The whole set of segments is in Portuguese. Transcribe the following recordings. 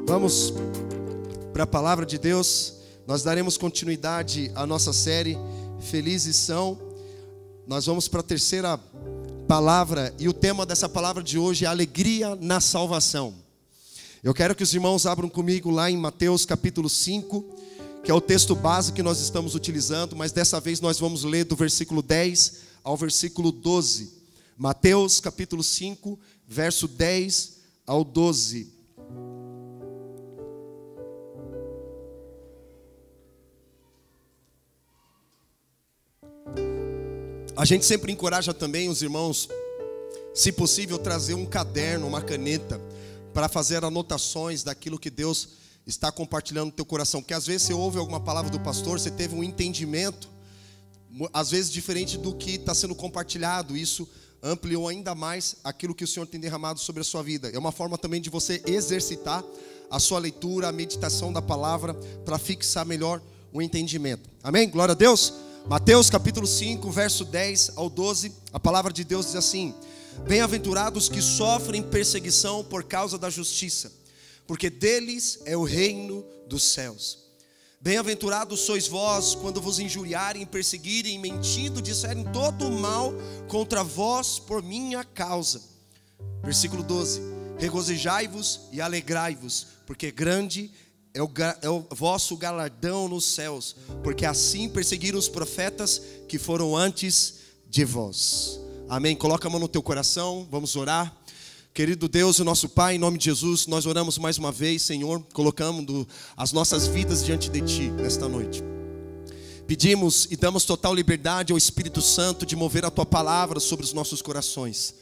Vamos para a palavra de Deus. Nós daremos continuidade à nossa série Felizes São. Nós vamos para a terceira palavra e o tema dessa palavra de hoje é alegria na salvação. Eu quero que os irmãos abram comigo lá em Mateus capítulo 5, que é o texto base que nós estamos utilizando, mas dessa vez nós vamos ler do versículo 10 ao versículo 12. Mateus capítulo 5, verso 10 ao 12. A gente sempre encoraja também os irmãos, se possível, trazer um caderno, uma caneta, para fazer anotações daquilo que Deus está compartilhando no teu coração. Porque às vezes você ouve alguma palavra do pastor, você teve um entendimento, às vezes diferente do que está sendo compartilhado. Isso ampliou ainda mais aquilo que o Senhor tem derramado sobre a sua vida. É uma forma também de você exercitar a sua leitura, a meditação da palavra, para fixar melhor o entendimento. Amém? Glória a Deus. Mateus capítulo 5, verso 10 ao 12, a palavra de Deus diz assim: Bem-aventurados que sofrem perseguição por causa da justiça, porque deles é o reino dos céus. Bem-aventurados sois vós quando vos injuriarem, perseguirem, mentindo, disserem todo o mal contra vós por minha causa. Versículo 12: Regozijai-vos e alegrai-vos, porque grande é o vosso galardão nos céus, porque assim perseguiram os profetas que foram antes de vós. Amém? Coloca a mão no teu coração, vamos orar. Querido Deus, o nosso Pai, em nome de Jesus, nós oramos mais uma vez, Senhor, colocando as nossas vidas diante de Ti nesta noite. Pedimos e damos total liberdade ao Espírito Santo de mover a Tua palavra sobre os nossos corações.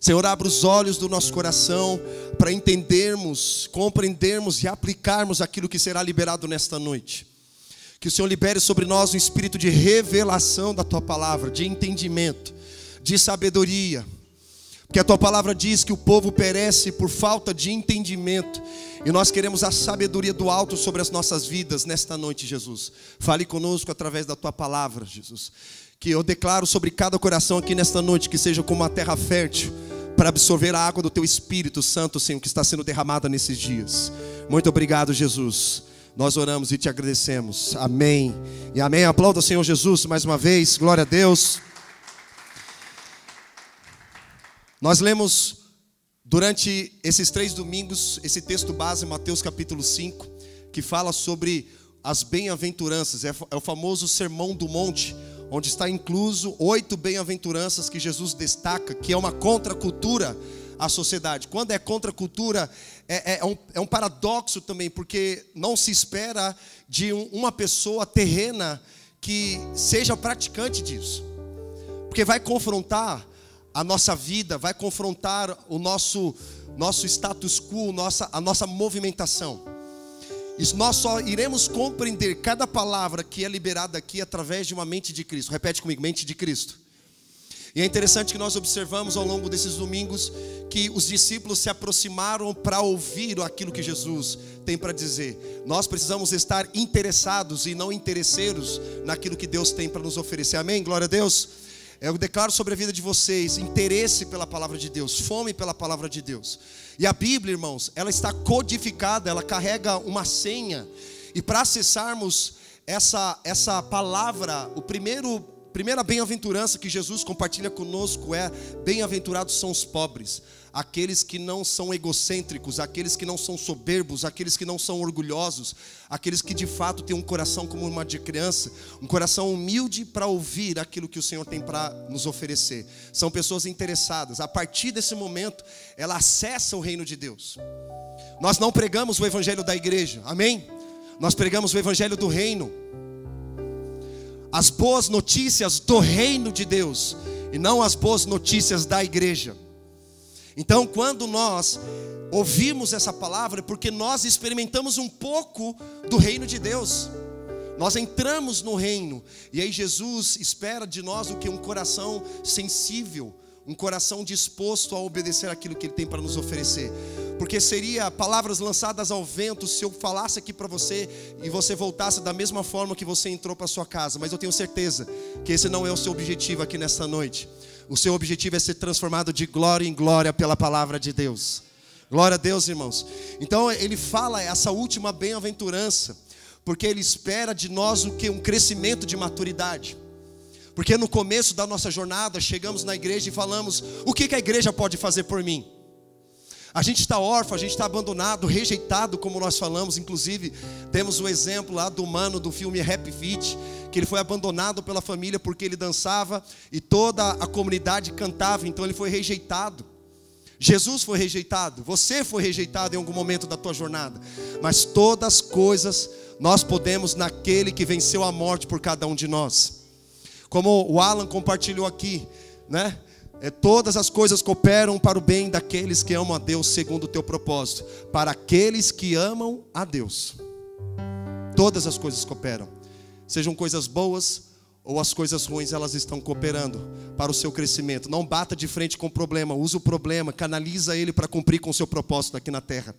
Senhor, abra os olhos do nosso coração para entendermos, compreendermos e aplicarmos aquilo que será liberado nesta noite. Que o Senhor libere sobre nós um espírito de revelação da Tua palavra, de entendimento, de sabedoria. Porque a Tua palavra diz que o povo perece por falta de entendimento. E nós queremos a sabedoria do alto sobre as nossas vidas nesta noite, Jesus. Fale conosco através da Tua palavra, Jesus. Que eu declaro sobre cada coração aqui nesta noite que seja como uma terra fértil para absorver a água do Teu Espírito Santo, Senhor, que está sendo derramada nesses dias. Muito obrigado, Jesus. Nós oramos e Te agradecemos. Amém e amém. Aplauda o Senhor Jesus mais uma vez. Glória a Deus. Nós lemos durante esses 3 domingos esse texto base, Mateus capítulo 5, que fala sobre as bem-aventuranças. É o famoso Sermão do Monte, onde está incluso 8 bem-aventuranças que Jesus destaca, que é uma contracultura à sociedade. Quando é contracultura, é um paradoxo também, porque não se espera de uma pessoa terrena que seja praticante disso, porque vai confrontar a nossa vida, vai confrontar o nosso status quo, a nossa movimentação. E nós só iremos compreender cada palavra que é liberada aqui através de uma mente de Cristo. Repete comigo, mente de Cristo. E é interessante que nós observamos ao longo desses domingos que os discípulos se aproximaram para ouvir aquilo que Jesus tem para dizer. Nós precisamos estar interessados e não interesseiros naquilo que Deus tem para nos oferecer. Amém? Glória a Deus. Eu declaro sobre a vida de vocês interesse pela palavra de Deus, fome pela palavra de Deus. E a Bíblia, irmãos, ela está codificada, ela carrega uma senha. E para acessarmos essa palavra, primeira bem-aventurança que Jesus compartilha conosco é: bem-aventurados são os pobres, aqueles que não são egocêntricos, aqueles que não são soberbos, aqueles que não são orgulhosos, aqueles que de fato têm um coração como uma de criança, um coração humilde para ouvir aquilo que o Senhor tem para nos oferecer. São pessoas interessadas. A partir desse momento, ela acessa o reino de Deus. Nós não pregamos o evangelho da igreja, amém? Nós pregamos o evangelho do reino, as boas notícias do reino de Deus, e não as boas notícias da igreja. Então, quando nós ouvimos essa palavra, é porque nós experimentamos um pouco do reino de Deus. Nós entramos no reino, e aí Jesus espera de nós o que? Um coração sensível, um coração disposto a obedecer aquilo que Ele tem para nos oferecer. Porque seria palavras lançadas ao vento se eu falasse aqui para você e você voltasse da mesma forma que você entrou para sua casa. Mas eu tenho certeza que esse não é o seu objetivo aqui nesta noite. O seu objetivo é ser transformado de glória em glória pela palavra de Deus. Glória a Deus, irmãos. Então ele fala essa última bem-aventurança, porque ele espera de nós o que? Um crescimento de maturidade. Porque no começo da nossa jornada, chegamos na igreja e falamos: o que a igreja pode fazer por mim? A gente está órfão, a gente está abandonado, rejeitado, como nós falamos. Inclusive, temos o exemplo lá do mano do filme Happy Feet, que ele foi abandonado pela família porque ele dançava e toda a comunidade cantava, então ele foi rejeitado. Jesus foi rejeitado, você foi rejeitado em algum momento da tua jornada, mas todas as coisas nós podemos naquele que venceu a morte por cada um de nós. Como o Alan compartilhou aqui, né? Todas as coisas cooperam para o bem daqueles que amam a Deus segundo o teu propósito. Para aqueles que amam a Deus, todas as coisas cooperam, sejam coisas boas ou as coisas ruins, elas estão cooperando para o seu crescimento. Não bata de frente com o problema, usa o problema, canaliza ele para cumprir com o seu propósito aqui na terra.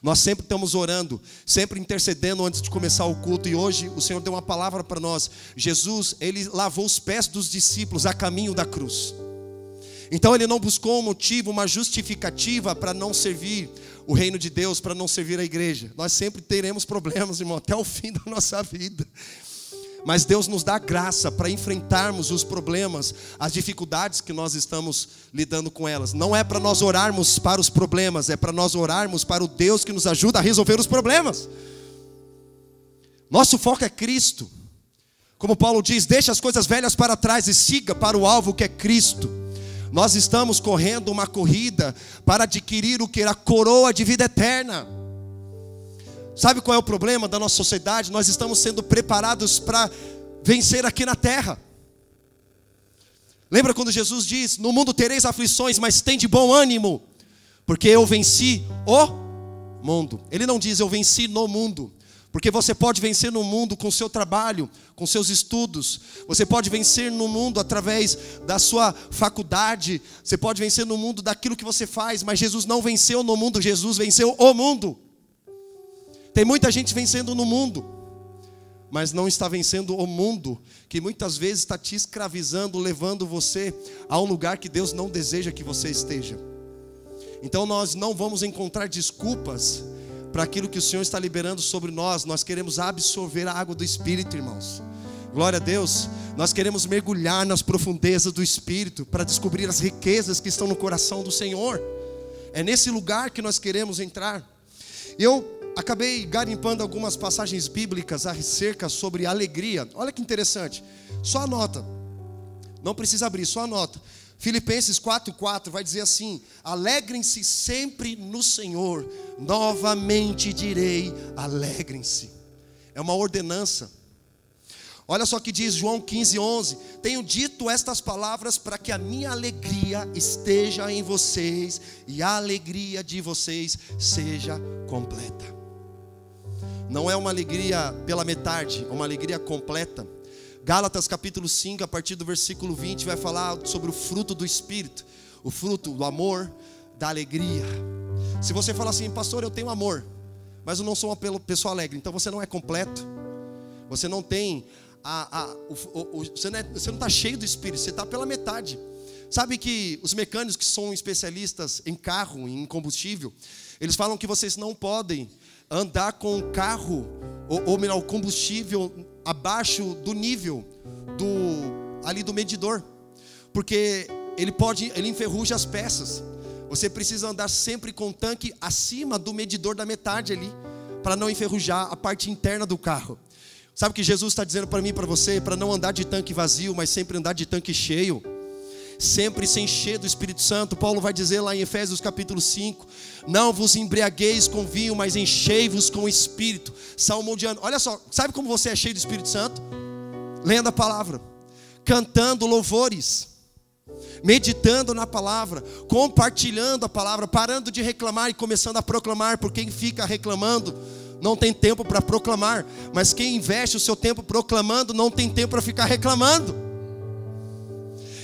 Nós sempre estamos orando, sempre intercedendo antes de começar o culto. E hoje o Senhor deu uma palavra para nós. Jesus, ele lavou os pés dos discípulos a caminho da cruz. Então ele não buscou um motivo, uma justificativa para não servir o reino de Deus, para não servir a igreja. Nós sempre teremos problemas, irmão, até o fim da nossa vida. Mas Deus nos dá graça para enfrentarmos os problemas, as dificuldades que nós estamos lidando com elas. Não é para nós orarmos para os problemas, é para nós orarmos para o Deus que nos ajuda a resolver os problemas. Nosso foco é Cristo. Como Paulo diz: deixa as coisas velhas para trás e siga para o alvo que é Cristo. Nós estamos correndo uma corrida para adquirir o que? A coroa de vida eterna. Sabe qual é o problema da nossa sociedade? Nós estamos sendo preparados para vencer aqui na terra. Lembra quando Jesus diz: no mundo tereis aflições, mas tem de bom ânimo, porque eu venci o mundo. Ele não diz eu venci no mundo, porque você pode vencer no mundo com o seu trabalho, com seus estudos. Você pode vencer no mundo através da sua faculdade. Você pode vencer no mundo daquilo que você faz. Mas Jesus não venceu no mundo, Jesus venceu o mundo. Tem muita gente vencendo no mundo, mas não está vencendo o mundo, que muitas vezes está te escravizando, levando você a um lugar que Deus não deseja que você esteja. Então nós não vamos encontrar desculpas para aquilo que o Senhor está liberando sobre nós. Nós queremos absorver a água do Espírito, irmãos. Glória a Deus. Nós queremos mergulhar nas profundezas do Espírito para descobrir as riquezas que estão no coração do Senhor. É nesse lugar que nós queremos entrar. Eu acabei garimpando algumas passagens bíblicas acerca sobre alegria. Olha que interessante. Só anota. Não precisa abrir, só anota. Filipenses 4:4 vai dizer assim: alegrem-se sempre no Senhor. Novamente direi, alegrem-se. É uma ordenança. Olha só que diz João 15:11: tenho dito estas palavras para que a minha alegria esteja em vocês e a alegria de vocês seja completa. Não é uma alegria pela metade, é uma alegria completa. Gálatas capítulo 5, a partir do versículo 20, vai falar sobre o fruto do Espírito. O fruto do amor, da alegria. Se você falar assim: pastor, eu tenho amor, mas eu não sou uma pessoa alegre, então você não é completo. Você não tem você não está cheio do Espírito, você está pela metade. Sabe que os mecânicos que são especialistas em carro, em combustível, eles falam que vocês não podem andar com o carro, ou melhor, o combustível abaixo do nível do medidor, porque ele enferruja as peças. Você precisa andar sempre com o tanque acima do medidor da metade ali, para não enferrujar a parte interna do carro. Sabe o que Jesus está dizendo para mim e para você? Para não andar de tanque vazio, mas sempre andar de tanque cheio. Sempre se encher do Espírito Santo. Paulo vai dizer lá em Efésios capítulo 5: não vos embriagueis com vinho, mas enchei-vos com o Espírito. Salmodiando. Olha só, sabe como você é cheio do Espírito Santo? Lendo a palavra, cantando louvores, meditando na palavra, compartilhando a palavra, parando de reclamar e começando a proclamar. Porque quem fica reclamando não tem tempo para proclamar, mas quem investe o seu tempo proclamando não tem tempo para ficar reclamando.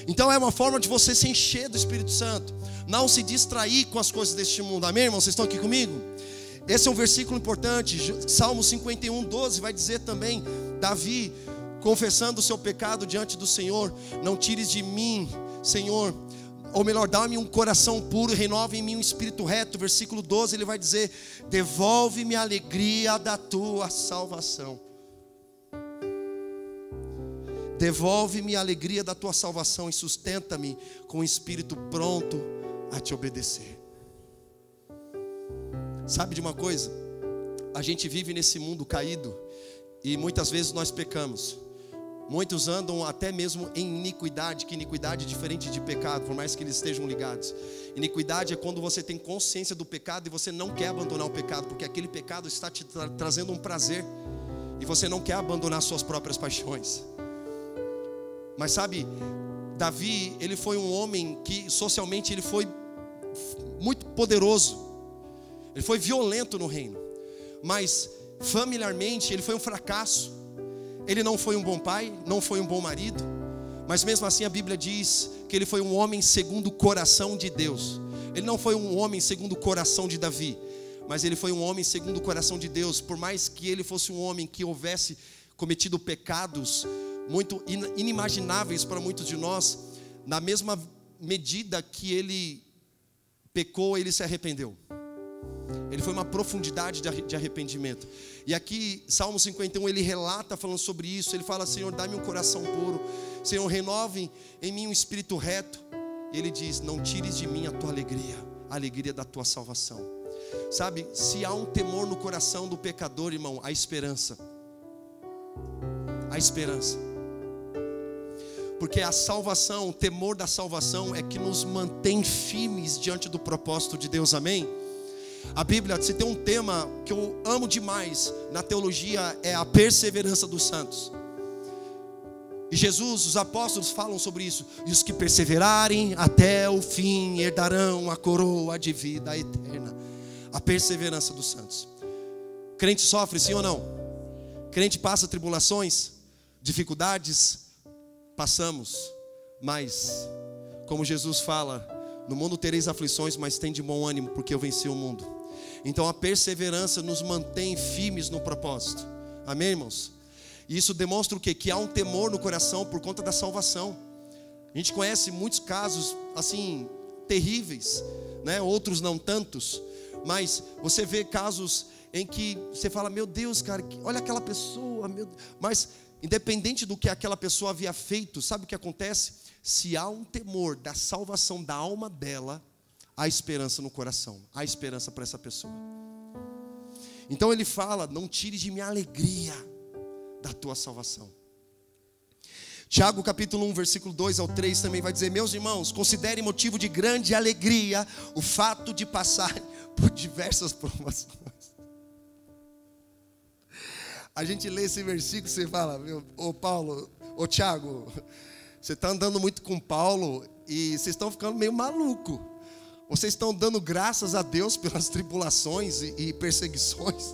Então é uma forma de você se encher do Espírito Santo, não se distrair com as coisas deste mundo. Amém, irmãos? Vocês estão aqui comigo? Esse é um versículo importante. Salmo 51:12 vai dizer também, Davi confessando o seu pecado diante do Senhor: não tires de mim, Senhor, ou melhor, dá-me um coração puro e renova em mim um espírito reto. Versículo 12, ele vai dizer: devolve-me a alegria da tua salvação. Devolve-me a alegria da tua salvação e sustenta-me com o espírito pronto a te obedecer. Sabe de uma coisa? A gente vive nesse mundo caído e muitas vezes nós pecamos. Muitos andam até mesmo em iniquidade, que iniquidade é diferente de pecado, por mais que eles estejam ligados. Iniquidade é quando você tem consciência do pecado e você não quer abandonar o pecado, porque aquele pecado está te trazendo um prazer e você não quer abandonar suas próprias paixões. Mas sabe, Davi, ele foi um homem que socialmente ele foi muito poderoso. Ele foi violento no reino. Mas familiarmente ele foi um fracasso. Ele não foi um bom pai, não foi um bom marido. Mas mesmo assim a Bíblia diz que ele foi um homem segundo o coração de Deus. Ele não foi um homem segundo o coração de Davi, mas ele foi um homem segundo o coração de Deus. Por mais que ele fosse um homem que houvesse cometido pecados muito inimagináveis para muitos de nós, na mesma medida que ele pecou, ele se arrependeu. Ele foi uma profundidade de arrependimento. E aqui, Salmo 51, ele relata falando sobre isso. Ele fala: Senhor, dá-me um coração puro. Senhor, renove em mim um espírito reto. E ele diz: não tires de mim a tua alegria, a alegria da tua salvação. Sabe, se há um temor no coração do pecador, irmão, a esperança. A esperança. Porque a salvação, o temor da salvação é que nos mantém firmes diante do propósito de Deus, amém? A Bíblia, se tem um tema que eu amo demais na teologia, é a perseverança dos santos. E Jesus, os apóstolos falam sobre isso. E os que perseverarem até o fim herdarão a coroa de vida eterna. A perseverança dos santos. Crente sofre, sim ou não? Crente passa tribulações, dificuldades. Passamos, mas como Jesus fala: no mundo tereis aflições, mas tem de bom ânimo, porque eu venci o mundo. Então a perseverança nos mantém firmes no propósito, amém, irmãos? E isso demonstra o quê? Que há um temor no coração por conta da salvação. A gente conhece muitos casos assim terríveis, né? Outros não tantos, mas você vê casos em que você fala: meu Deus, cara, olha aquela pessoa, meu... mas independente do que aquela pessoa havia feito, sabe o que acontece? Se há um temor da salvação da alma dela, há esperança no coração, há esperança para essa pessoa. Então ele fala: não tire de mim a alegria da tua salvação. Tiago capítulo 1, versículo 2 ao 3 também vai dizer: meus irmãos, considerem motivo de grande alegria o fato de passar por diversas provações. A gente lê esse versículo e você fala: ô Paulo, ô Tiago, você está andando muito com Paulo e vocês estão ficando meio maluco. Vocês estão dando graças a Deus pelas tribulações e perseguições.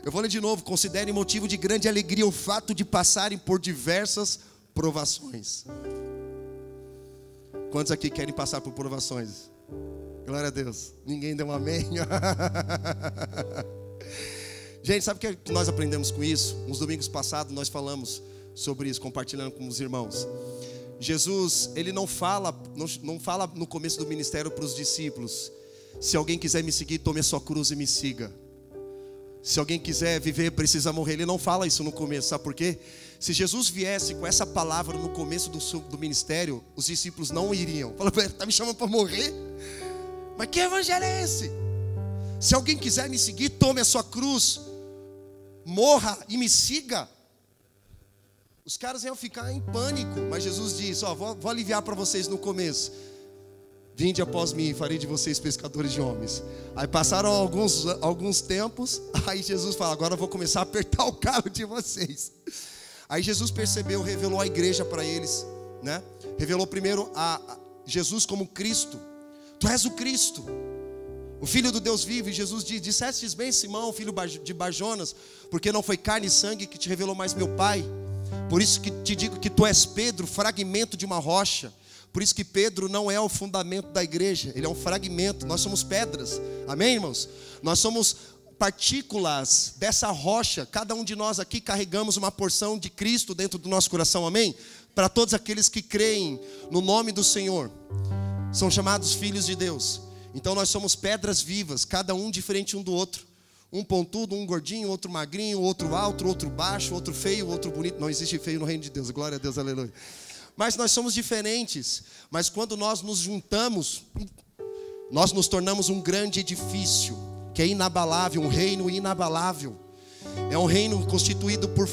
Eu vou ler de novo: considerem motivo de grande alegria o fato de passarem por diversas provações. Quantos aqui querem passar por provações? Glória a Deus. Ninguém deu um amém? Gente, sabe o que nós aprendemos com isso? Nos domingos passados nós falamos sobre isso, compartilhando com os irmãos. Jesus, ele não fala no começo do ministério para os discípulos: se alguém quiser me seguir, tome a sua cruz e me siga. Se alguém quiser viver, precisa morrer. Ele não fala isso no começo, sabe por quê? Se Jesus viesse com essa palavra no começo do ministério, os discípulos não iriam. Fala: está me chamando para morrer? Mas que evangelho é esse? Se alguém quiser me seguir, tome a sua cruz, morra e me siga. Os caras iam ficar em pânico, mas Jesus disse: vou aliviar para vocês no começo. Vinde após mim, farei de vocês pescadores de homens. Aí passaram alguns tempos, aí Jesus fala: agora eu vou começar a apertar o calo de vocês. Aí Jesus percebeu, revelou a igreja para eles, né? Revelou primeiro a Jesus como Cristo. Tu és o Cristo, o Filho do Deus vivo. E Jesus diz: dissestes bem, Simão, filho de Barjonas, porque não foi carne e sangue que te revelou, mais meu Pai. Por isso que te digo que tu és Pedro, fragmento de uma rocha. Por isso que Pedro não é o fundamento da igreja, ele é um fragmento. Nós somos pedras, amém, irmãos? Nós somos partículas dessa rocha. Cada um de nós aqui carregamos uma porção de Cristo dentro do nosso coração, amém? Para todos aqueles que creem no nome do Senhor. são chamados filhos de Deus. Então nós somos pedras vivas, cada um diferente um do outro. Um pontudo, um gordinho, outro magrinho, outro alto, outro baixo, outro feio, outro bonito. Não existe feio no reino de Deus, glória a Deus, aleluia. Mas nós somos diferentes. Mas quando nós nos juntamos, nós nos tornamos um grande edifício, que é inabalável, um reino inabalável. É um reino constituído por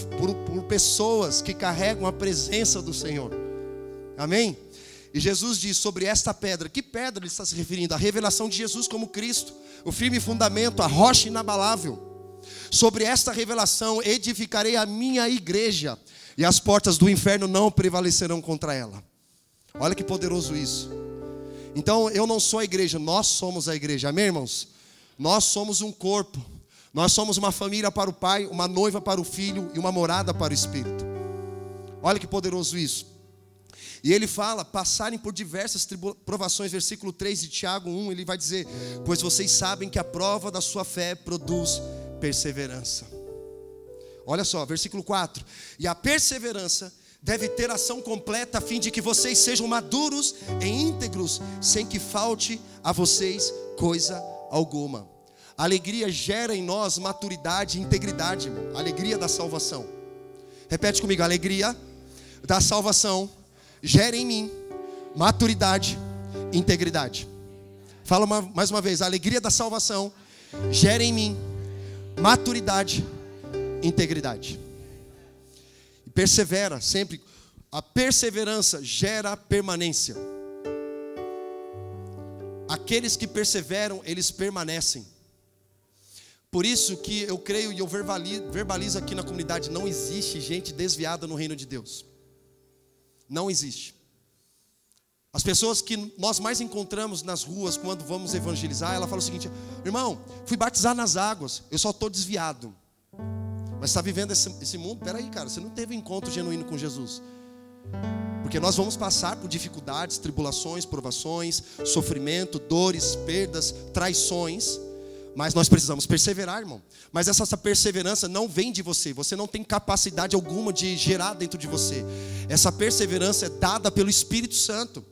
pessoas que carregam a presença do Senhor. Amém? E Jesus diz sobre esta pedra. Que pedra ele está se referindo? A revelação de Jesus como Cristo, o firme fundamento, a rocha inabalável. Sobre esta revelação edificarei a minha igreja, e as portas do inferno não prevalecerão contra ela. Olha que poderoso isso. Então eu não sou a igreja, nós somos a igreja. Amém, irmãos? Nós somos um corpo. Nós somos uma família para o Pai, uma noiva para o Filho e uma morada para o Espírito. Olha que poderoso isso. E ele fala, passarem por diversas provações, versículo 3 de Tiago 1, ele vai dizer: pois vocês sabem que a prova da sua fé produz perseverança. Olha só, versículo 4. E a perseverança deve ter ação completa, a fim de que vocês sejam maduros e íntegros, sem que falte a vocês coisa alguma. A alegria gera em nós maturidade e integridade, irmão. A alegria da salvação. Repete comigo: a alegria da salvação gera em mim maturidade e integridade. Fala mais uma vez: a alegria da salvação gera em mim maturidade e integridade. E persevera sempre. A perseverança gera permanência. Aqueles que perseveram, eles permanecem. Por isso que eu creio e eu verbalizo aqui na comunidade: não existe gente desviada no reino de Deus. Não existe. As pessoas que nós mais encontramos nas ruas quando vamos evangelizar, ela fala o seguinte: irmão, fui batizar nas águas, eu só estou desviado. Mas está vivendo esse mundo? Peraí, cara, você não teve encontro genuíno com Jesus. Porque nós vamos passar por dificuldades, tribulações, provações, sofrimento, dores, perdas, traições. Mas nós precisamos perseverar, irmão. Mas essa perseverança não vem de você. Você não tem capacidade alguma de gerar dentro de você. Essa perseverança é dada pelo Espírito Santo.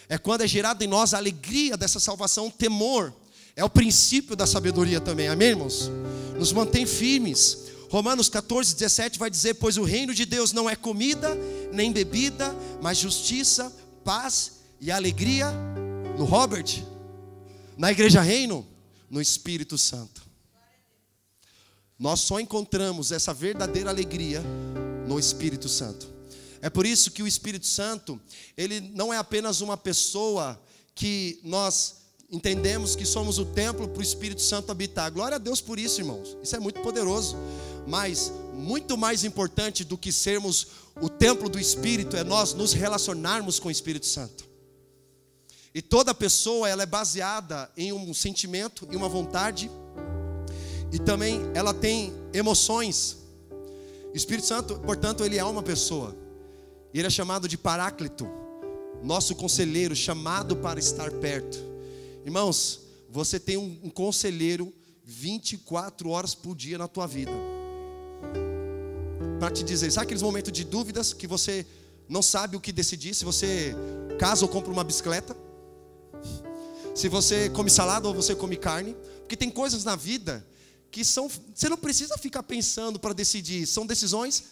É quando é gerada em nós a alegria dessa salvação, o temor. É o princípio da sabedoria também, amém, irmãos? Nos mantém firmes. Romanos 14, 17 vai dizer: pois o reino de Deus não é comida, nem bebida, mas justiça, paz e alegria no Robert, na igreja Reino, no Espírito Santo. Nós só encontramos essa verdadeira alegria no Espírito Santo. É por isso que o Espírito Santo, ele não é apenas uma pessoa que nós entendemos que somos o templo para o Espírito Santo habitar. Glória a Deus por isso, irmãos. Isso é muito poderoso. Mas muito mais importante do que sermos o templo do Espírito é nós nos relacionarmos com o Espírito Santo. E toda pessoa, ela é baseada em um sentimento e uma vontade. E também ela tem emoções. O Espírito Santo, portanto, ele é uma pessoa. E ele é chamado de Paráclito, nosso conselheiro, chamado para estar perto. Irmãos, você tem um conselheiro 24 horas por dia na tua vida. Para te dizer, sabe aqueles momentos de dúvidas que você não sabe o que decidir? Se você casa ou compra uma bicicleta, se você come salada ou você come carne. Porque tem coisas na vida que você não precisa ficar pensando para decidir. São decisões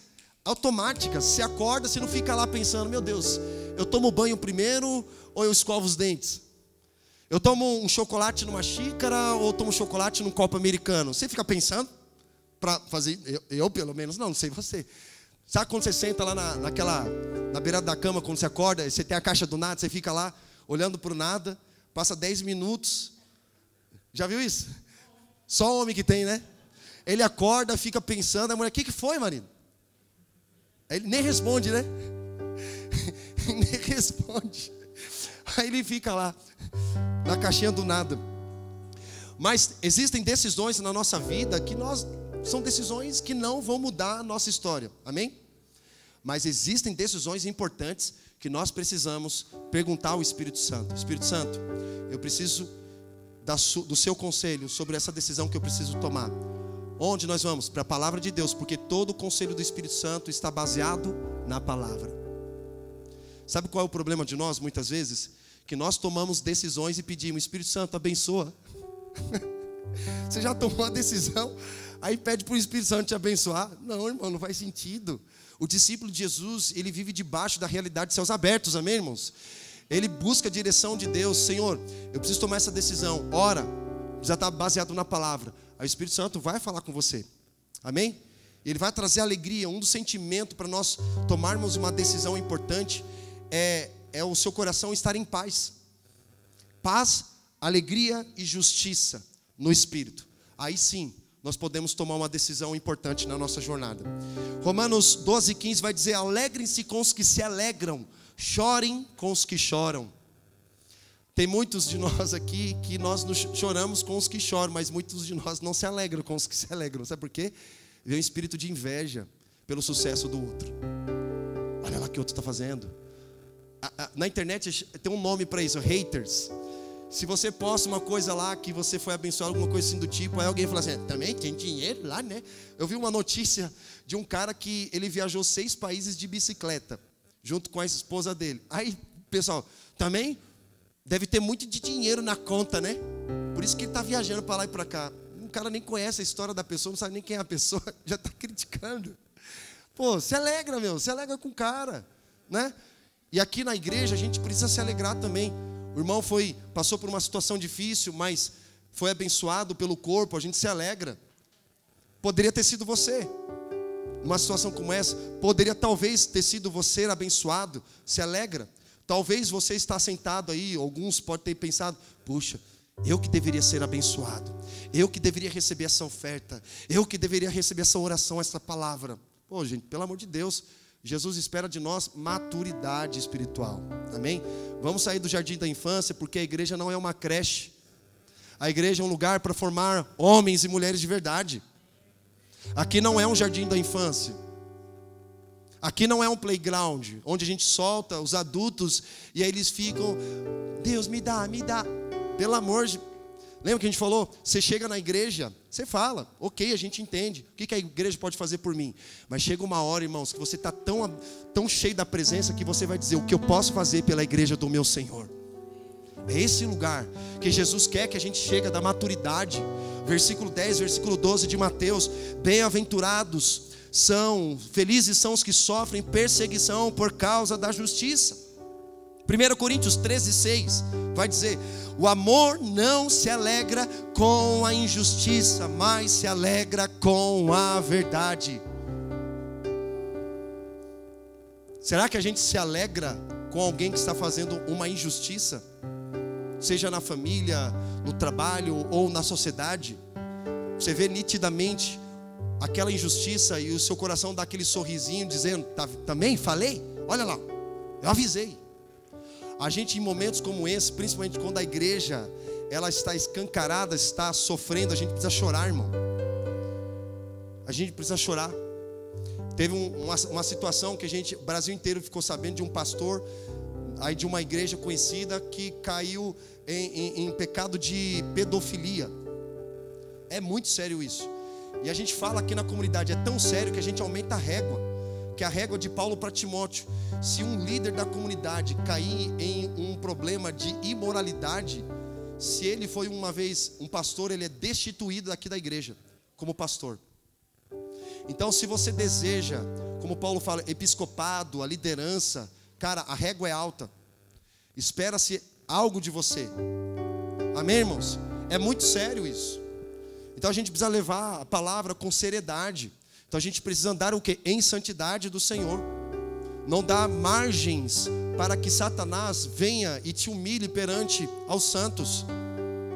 automáticas. Você acorda, você não fica lá pensando: meu Deus, eu tomo banho primeiro ou eu escovo os dentes? Eu tomo um chocolate numa xícara ou tomo chocolate num copo americano? Você fica pensando para fazer? Eu pelo menos não sei você. Sabe quando você senta lá na beirada da cama, quando você acorda, e você tem a caixa do nada, você fica lá olhando para o nada, passa 10 minutos. Já viu isso? Só o homem que tem, né? Ele acorda, fica pensando, a mulher: o que foi, marido? Ele nem responde, né? Nem responde. Aí ele fica lá, na caixinha do nada. Mas existem decisões na nossa vida que são decisões que não vão mudar a nossa história, amém? Mas existem decisões importantes que nós precisamos perguntar ao Espírito Santo: Espírito Santo, eu preciso do seu conselho sobre essa decisão que eu preciso tomar. Onde nós vamos? Para a palavra de Deus, porque todo o conselho do Espírito Santo está baseado na palavra. Sabe qual é o problema de nós, muitas vezes? que nós tomamos decisões e pedimos: Espírito Santo, abençoa. Você já tomou a decisão, aí pede para o Espírito Santo te abençoar? Não, irmão, não faz sentido. O discípulo de Jesus, ele vive debaixo da realidade de céus abertos, amém, irmãos? Ele busca a direção de Deus. Senhor, eu preciso tomar essa decisão. Ora, precisa estar baseado na palavra. Aí o Espírito Santo vai falar com você, amém? Ele vai trazer alegria. Um dos sentimentos para nós tomarmos uma decisão importante é o seu coração estar em paz. Paz, alegria e justiça no Espírito. Aí sim, nós podemos tomar uma decisão importante na nossa jornada. Romanos 12:15 vai dizer: alegrem-se com os que se alegram, chorem com os que choram. Tem muitos de nós aqui que nós choramos com os que choram, mas muitos de nós não se alegram com os que se alegram. Sabe por quê? Vem um espírito de inveja pelo sucesso do outro. Olha lá o que o outro está fazendo. Na internet tem um nome para isso: haters. Se você posta uma coisa lá que você foi abençoado, alguma coisa assim do tipo, aí alguém fala assim: também tem dinheiro lá, né? Eu vi uma notícia de um cara que ele viajou 6 países de bicicleta, junto com a esposa dele. Aí, pessoal, também deve ter muito de dinheiro na conta, né? Por isso que ele está viajando para lá e para cá. O cara nem conhece a história da pessoa, não sabe nem quem é a pessoa, já está criticando. Pô, se alegra, meu, se alegra com o cara, né? E aqui na igreja a gente precisa se alegrar também. O irmão passou por uma situação difícil, mas foi abençoado pelo corpo, a gente se alegra. Poderia ter sido você. Uma situação como essa, poderia talvez ter sido você abençoado, se alegra. Talvez você está sentado aí, alguns podem ter pensado: puxa, eu que deveria ser abençoado, eu que deveria receber essa oferta, eu que deveria receber essa oração, essa palavra. Pô, gente, pelo amor de Deus, Jesus espera de nós maturidade espiritual, amém? Vamos sair do jardim da infância, porque a igreja não é uma creche. A igreja é um lugar para formar homens e mulheres de verdade. Aqui não é um jardim da infância. Aqui não é um playground, onde a gente solta os adultos e aí eles ficam: Deus, me dá. Pelo amor de... Lembra que a gente falou? Você chega na igreja, você fala: ok, a gente entende. O que a igreja pode fazer por mim? Mas chega uma hora, irmãos, que você está tão cheio da presença que você vai dizer: o que eu posso fazer pela igreja do meu Senhor? É esse lugar que Jesus quer que a gente chegue da maturidade. Versículo 10, versículo 12 de Mateus: bem-aventurados felizes são os que sofrem perseguição por causa da justiça. 1 Coríntios 13:6 vai dizer: o amor não se alegra com a injustiça, mas se alegra com a verdade. Será que a gente se alegra com alguém que está fazendo uma injustiça? Seja na família, no trabalho ou na sociedade. Você vê nitidamente aquela injustiça e o seu coração dá aquele sorrisinho dizendo: também falei? Olha lá, eu avisei. A gente, em momentos como esse, principalmente quando a igreja ela está escancarada, está sofrendo, a gente precisa chorar, irmão. A gente precisa chorar. Teve uma situação que o Brasil inteiro ficou sabendo de um pastor aí de uma igreja conhecida que caiu em pecado de pedofilia. É muito sério isso. E a gente fala aqui na comunidade, é tão sério que a gente aumenta a régua, que é a régua de Paulo para Timóteo. Se um líder da comunidade cair em um problema de imoralidade, se ele foi uma vez um pastor, ele é destituído daqui da igreja como pastor. Então, se você deseja, como Paulo fala, episcopado, a liderança, cara, a régua é alta. Espera-se algo de você. Amém, irmãos? É muito sério isso. Então a gente precisa levar a palavra com seriedade. Então a gente precisa andar o quê? Em santidade do Senhor. Não dá margens para que Satanás venha e te humilhe perante aos santos.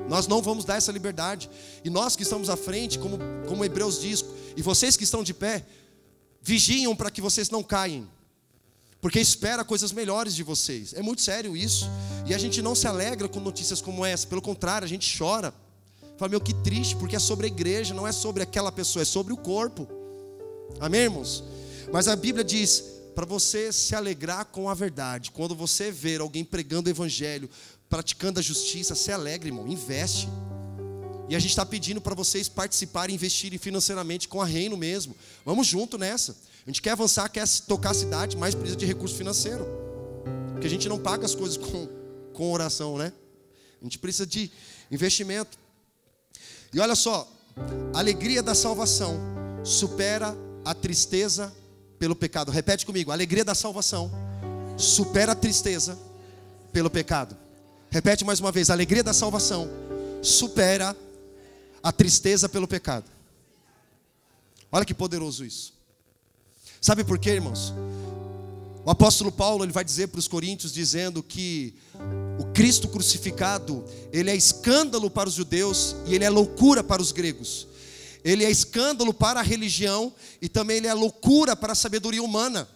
Nós não vamos dar essa liberdade. E nós que estamos à frente, como Hebreus diz, e vocês que estão de pé, vigiam para que vocês não caem, porque espera coisas melhores de vocês. É muito sério isso. E a gente não se alegra com notícias como essa. Pelo contrário, a gente chora. Fala: meu, que triste, porque é sobre a igreja, não é sobre aquela pessoa, é sobre o corpo. Amém, irmãos? Mas a Bíblia diz para você se alegrar com a verdade. Quando você ver alguém pregando o evangelho, praticando a justiça, se alegre, irmão, investe. E a gente está pedindo para vocês participarem, investirem financeiramente com a Reino mesmo. Vamos junto nessa. A gente quer avançar, quer tocar a cidade, mas precisa de recurso financeiro, porque a gente não paga as coisas com oração, né? A gente precisa de investimento. E olha só, a alegria da salvação supera a tristeza pelo pecado. Repete comigo, a alegria da salvação supera a tristeza pelo pecado. Repete mais uma vez, a alegria da salvação supera a tristeza pelo pecado. Olha que poderoso isso. Sabe por quê, irmãos? O apóstolo Paulo, ele vai dizer para os coríntios, dizendo que o Cristo crucificado, ele é escândalo para os judeus e ele é loucura para os gregos. Ele é escândalo para a religião e também ele é loucura para a sabedoria humana.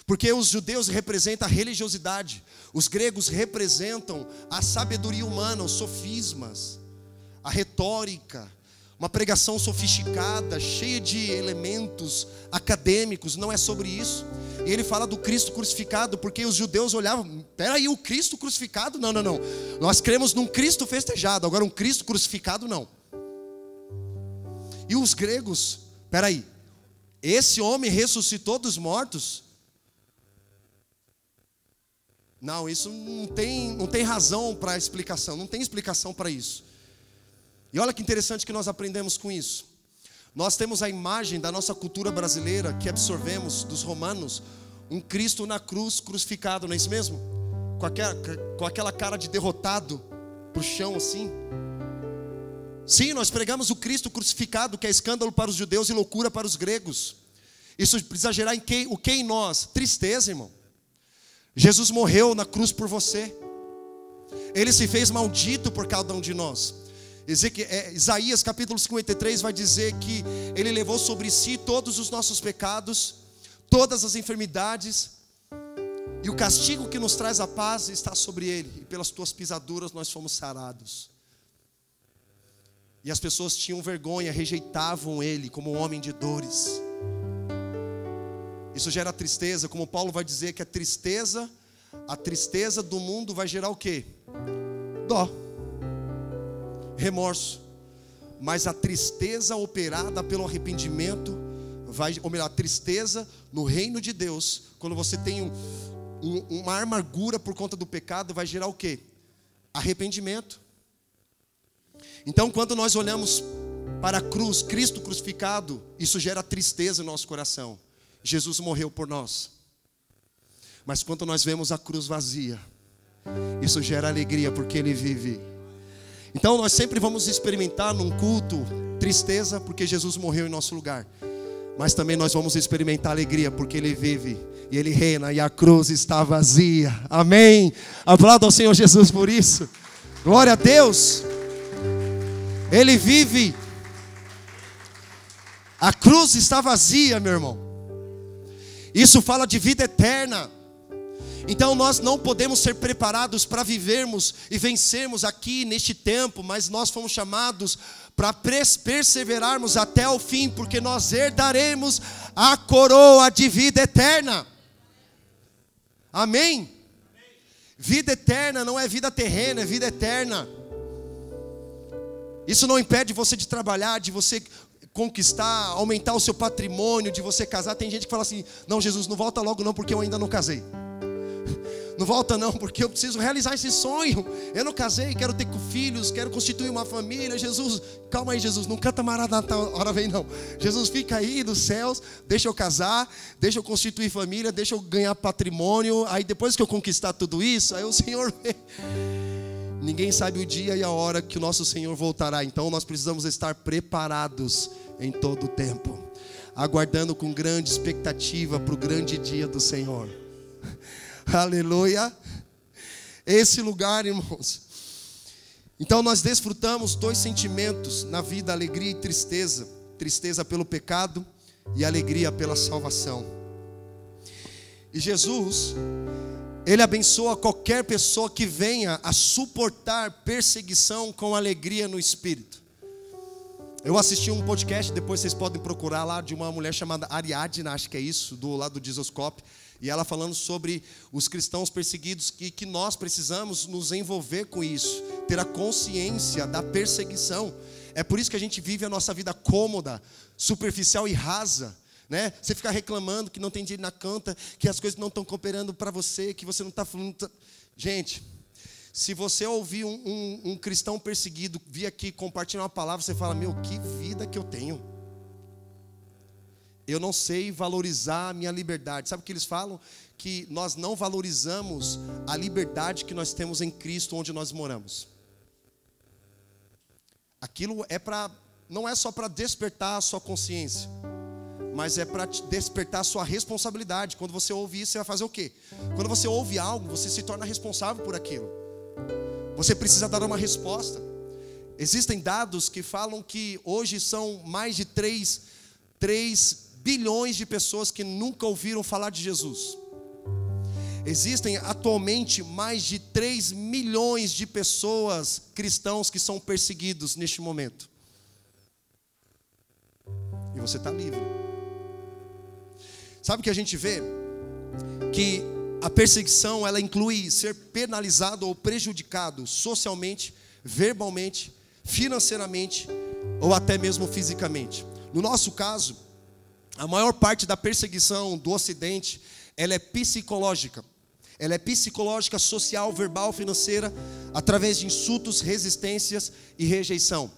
Porque os judeus representam a religiosidade, os gregos representam a sabedoria humana, os sofismas, a retórica, uma pregação sofisticada, cheia de elementos acadêmicos. Não é sobre isso. E ele fala do Cristo crucificado, porque os judeus olhavam, peraí, o Cristo crucificado? Não. Nós cremos num Cristo festejado, agora um Cristo crucificado não. E os gregos, peraí, esse homem ressuscitou dos mortos? Não, isso não tem razão para explicação, não tem explicação para isso. E olha que interessante que nós aprendemos com isso. Nós temos a imagem da nossa cultura brasileira que absorvemos dos romanos, um Cristo na cruz crucificado, não é isso mesmo? Com aquela cara de derrotado pro chão assim. Sim, nós pregamos o Cristo crucificado, que é escândalo para os judeus e loucura para os gregos. Isso precisa gerar o que em nós? Tristeza, irmão. Jesus morreu na cruz por você. Ele se fez maldito por cada um de nós. Isaías capítulo 53 vai dizer que Ele levou sobre si todos os nossos pecados, todas as enfermidades, e o castigo que nos traz a paz está sobre Ele, e pelas tuas pisaduras nós fomos sarados. E as pessoas tinham vergonha, rejeitavam Ele como um homem de dores. Isso gera tristeza, como Paulo vai dizer que a tristeza do mundo vai gerar o quê? Dó, remorso. Mas a tristeza operada pelo arrependimento a tristeza no reino de Deus, quando você tem uma amargura por conta do pecado, vai gerar o quê? Arrependimento. Então, quando nós olhamos para a cruz, Cristo crucificado, isso gera tristeza no nosso coração. Jesus morreu por nós. Mas quando nós vemos a cruz vazia, isso gera alegria, porque Ele vive. Então nós sempre vamos experimentar num culto tristeza, porque Jesus morreu em nosso lugar. Mas também nós vamos experimentar alegria, porque Ele vive e Ele reina e a cruz está vazia. Amém? Aplauda ao Senhor Jesus por isso. Glória a Deus. Ele vive. A cruz está vazia, meu irmão. Isso fala de vida eterna. Então nós não podemos ser preparados para vivermos e vencermos aqui neste tempo, mas nós fomos chamados para perseverarmos até o fim, porque nós herdaremos a coroa de vida eterna. Amém? Vida eterna não é vida terrena, é vida eterna. Isso não impede você de trabalhar, de você conquistar, aumentar o seu patrimônio, de você casar. Tem gente que fala assim: não, Jesus, não volta logo não, porque eu ainda não casei. Não volta não, porque eu preciso realizar esse sonho. Eu não casei, quero ter filhos, quero constituir uma família. Jesus, calma aí, Jesus, não canta Maranata, hora vem não. Jesus, fica aí dos céus, deixa eu casar, deixa eu constituir família, deixa eu ganhar patrimônio. Aí depois que eu conquistar tudo isso, aí o Senhor vem. Ninguém sabe o dia e a hora que o nosso Senhor voltará. Então nós precisamos estar preparados em todo o tempo, aguardando com grande expectativa para o grande dia do Senhor. Aleluia. Esse lugar, irmãos. Então nós desfrutamos dois sentimentos na vida: alegria e tristeza. Tristeza pelo pecado e alegria pela salvação. E Jesus, Ele abençoa qualquer pessoa que venha a suportar perseguição com alegria no espírito. Eu assisti um podcast, depois vocês podem procurar lá, de uma mulher chamada Ariadna, acho que é isso, do lado do Jesuscope. E ela falando sobre os cristãos perseguidos, que nós precisamos nos envolver com isso, ter a consciência da perseguição. É por isso que a gente vive a nossa vida cômoda, superficial e rasa, né? Você fica reclamando que não tem dinheiro na conta, que as coisas não estão cooperando para você, que você não está falando. Gente, se você ouvir um cristão perseguido vir aqui compartilhar uma palavra, você fala, meu, que vida que eu tenho. Eu não sei valorizar a minha liberdade. Sabe o que eles falam? Que nós não valorizamos a liberdade que nós temos em Cristo, onde nós moramos. Aquilo não é só para despertar a sua consciência, mas é para despertar a sua responsabilidade. Quando você ouve isso, você vai fazer o quê? Quando você ouve algo, você se torna responsável por aquilo. Você precisa dar uma resposta. Existem dados que falam que hoje são mais de 3 bilhões de pessoas que nunca ouviram falar de Jesus. Existem atualmente mais de 3 milhões de pessoas cristãos que são perseguidos neste momento. E você está livre. Sabe o que a gente vê? Que a perseguição, ela inclui ser penalizado ou prejudicado socialmente, verbalmente, financeiramente ou até mesmo fisicamente. No nosso caso, a maior parte da perseguição do Ocidente, ela é psicológica. Ela é psicológica, social, verbal, financeira, através de insultos, resistências e rejeição.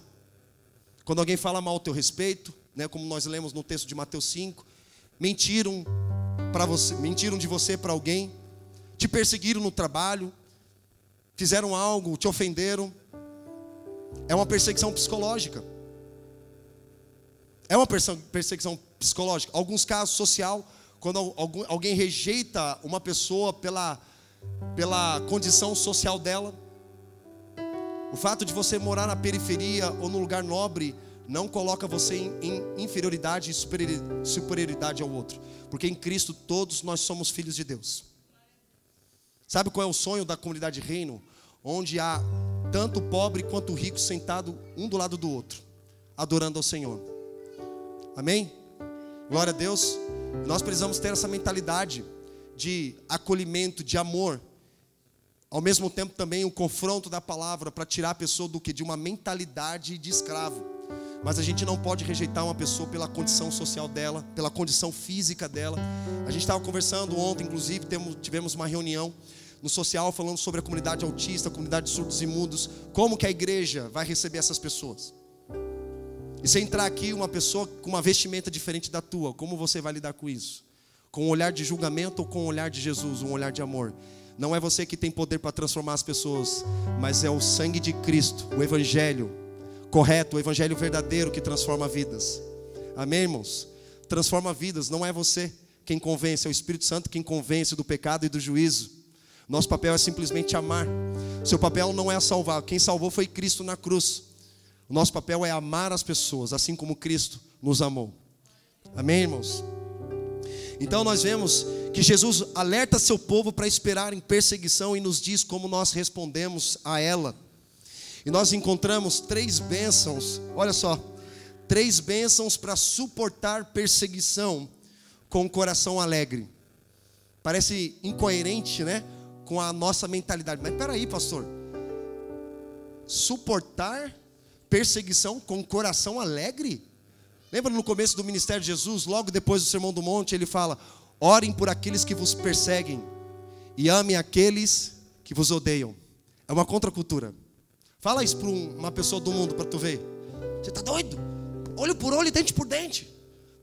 Quando alguém fala mal ao teu respeito, né, como nós lemos no texto de Mateus 5, mentiram de você para alguém, te perseguiram no trabalho, fizeram algo, te ofenderam. É uma perseguição psicológica. É uma perseguição psicológica. Alguns casos social, quando alguém rejeita uma pessoa pela condição social dela. O fato de você morar na periferia ou no lugar nobre não coloca você em inferioridade e superioridade ao outro. Porque em Cristo todos nós somos filhos de Deus. Sabe qual é o sonho da comunidade Reino? Onde há tanto o pobre quanto o rico sentado um do lado do outro, adorando ao Senhor. Amém? Glória a Deus. Nós precisamos ter essa mentalidade de acolhimento, de amor. Ao mesmo tempo também o confronto da palavra para tirar a pessoa do que? De uma mentalidade de escravo. Mas a gente não pode rejeitar uma pessoa pela condição social dela, pela condição física dela. A gente estava conversando ontem, inclusive, tivemos uma reunião no social falando sobre a comunidade autista, a comunidade de surdos e mudos. Como que a igreja vai receber essas pessoas? E se entrar aqui uma pessoa com uma vestimenta diferente da tua, como você vai lidar com isso? Com um olhar de julgamento ou com um olhar de Jesus, um olhar de amor? Não é você que tem poder para transformar as pessoas, mas é o sangue de Cristo, o evangelho correto, o evangelho verdadeiro que transforma vidas. Amém, irmãos? Transforma vidas, não é você quem convence, é o Espírito Santo quem convence do pecado e do juízo. Nosso papel é simplesmente amar. Seu papel não é salvar, quem salvou foi Cristo na cruz. O nosso papel é amar as pessoas, assim como Cristo nos amou. Amém, irmãos? Então nós vemos que Jesus alerta seu povo para esperar em perseguição e nos diz como nós respondemos a ela. E nós encontramos 3 bênçãos, olha só, 3 bênçãos para suportar perseguição com o coração alegre. Parece incoerente, né? Com a nossa mentalidade. Mas peraí, pastor, suportar perseguição com o coração alegre? Lembra no começo do ministério de Jesus, logo depois do Sermão do Monte, ele fala: orem por aqueles que vos perseguem e amem aqueles que vos odeiam. É uma contracultura. Fala isso para uma pessoa do mundo para tu ver. Você está doido? Olho por olho e dente por dente.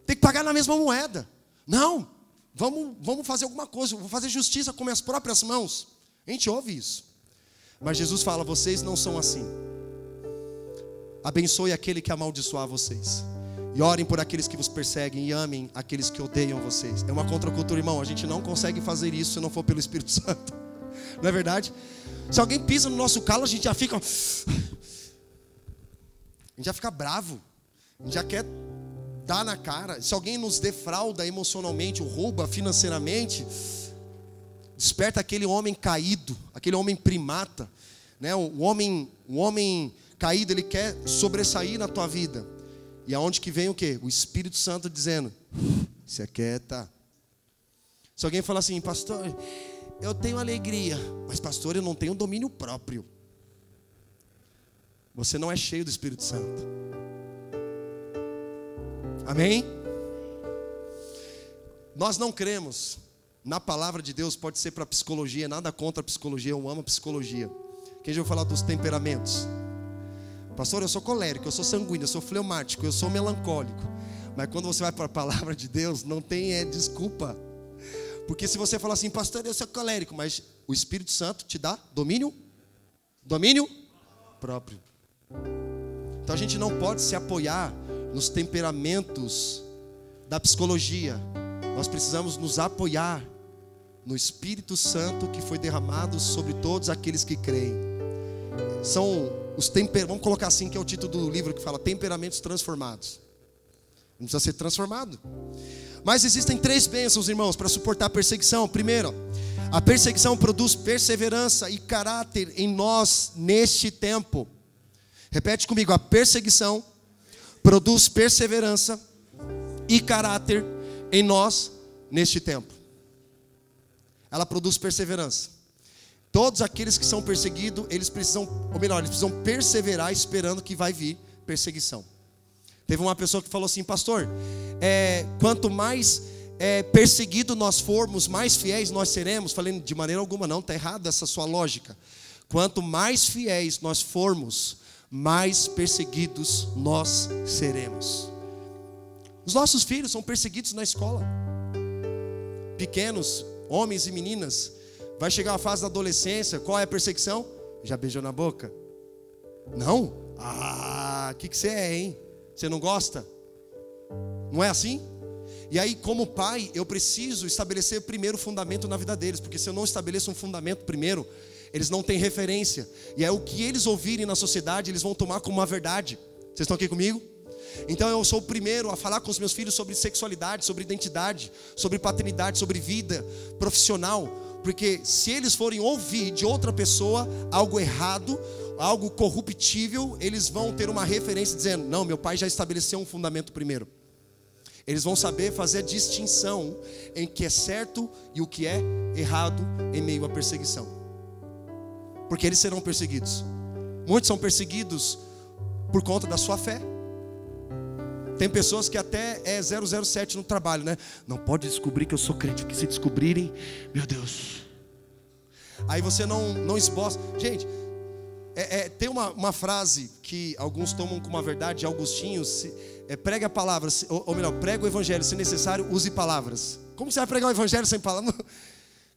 Tem que pagar na mesma moeda. Não, vamos fazer alguma coisa. Vou fazer justiça com minhas próprias mãos. A gente ouve isso. Mas Jesus fala: vocês não são assim. Abençoe aquele que amaldiçoar vocês. E orem por aqueles que vos perseguem e amem aqueles que odeiam vocês. É uma contracultura, irmão. A gente não consegue fazer isso se não for pelo Espírito Santo. Não é verdade? Se alguém pisa no nosso calo, a gente já fica bravo. A gente já quer dar na cara. Se alguém nos defrauda emocionalmente, ou rouba financeiramente, desperta aquele homem caído, aquele homem primata, né? O homem caído, ele quer sobressair na tua vida. E aonde que vem o quê? O Espírito Santo dizendo: se aquieta. Se alguém falar assim: pastor, eu tenho alegria, mas pastor, eu não tenho domínio próprio. Você não é cheio do Espírito Santo. Amém? Nós não cremos na palavra de Deus, pode ser para psicologia, nada contra a psicologia, eu amo a psicologia. Quem já ouviu falar dos temperamentos? Pastor, eu sou colérico, eu sou sanguíneo, eu sou fleumático, eu sou melancólico. Mas quando você vai para a palavra de Deus, não tem desculpa. Porque se você falar assim, pastor, eu sou colérico, mas o Espírito Santo te dá domínio próprio. Então a gente não pode se apoiar nos temperamentos da psicologia. Nós precisamos nos apoiar no Espírito Santo que foi derramado sobre todos aqueles que creem. São os vamos colocar assim, que é o título do livro que fala temperamentos transformados. Não precisa ser transformado. Mas existem 3 bênçãos, irmãos, para suportar a perseguição. Primeiro, a perseguição produz perseverança e caráter em nós neste tempo. Repete comigo, a perseguição produz perseverança e caráter em nós neste tempo. Ela produz perseverança. Todos aqueles que são perseguidos, eles precisam perseverar esperando que vai vir perseguição. Teve uma pessoa que falou assim, pastor, quanto mais perseguido nós formos, mais fiéis nós seremos. Falei, de maneira alguma não, está errado essa sua lógica. Quanto mais fiéis nós formos, mais perseguidos nós seremos. Os nossos filhos são perseguidos na escola. Pequenos, homens e meninas. Vai chegar a fase da adolescência, qual é a perseguição? Já beijou na boca? Não? O que você é, hein? Você não gosta? Não é assim? E aí, como pai, eu preciso estabelecer primeiro o fundamento na vida deles. Porque se eu não estabeleço um fundamento primeiro, eles não têm referência. E é o que eles ouvirem na sociedade, eles vão tomar como uma verdade. Vocês estão aqui comigo? Então eu sou o primeiro a falar com os meus filhos sobre sexualidade, sobre identidade, sobre paternidade, sobre vida profissional. Porque se eles forem ouvir de outra pessoa algo errado, algo corruptível, eles vão ter uma referência dizendo, não, meu pai já estabeleceu um fundamento primeiro. Eles vão saber fazer a distinção em que é certo e o que é errado em meio à perseguição. Porque eles serão perseguidos. Muitos são perseguidos por conta da sua fé. Tem pessoas que até 007 no trabalho, né? Não pode descobrir que eu sou crente, porque se descobrirem, meu Deus. Aí você não esboça. Gente, tem uma frase que alguns tomam como uma verdade de Agostinho. Prega a palavra, ou melhor, prega o evangelho, se necessário, use palavras. Como você vai pregar o evangelho sem palavras?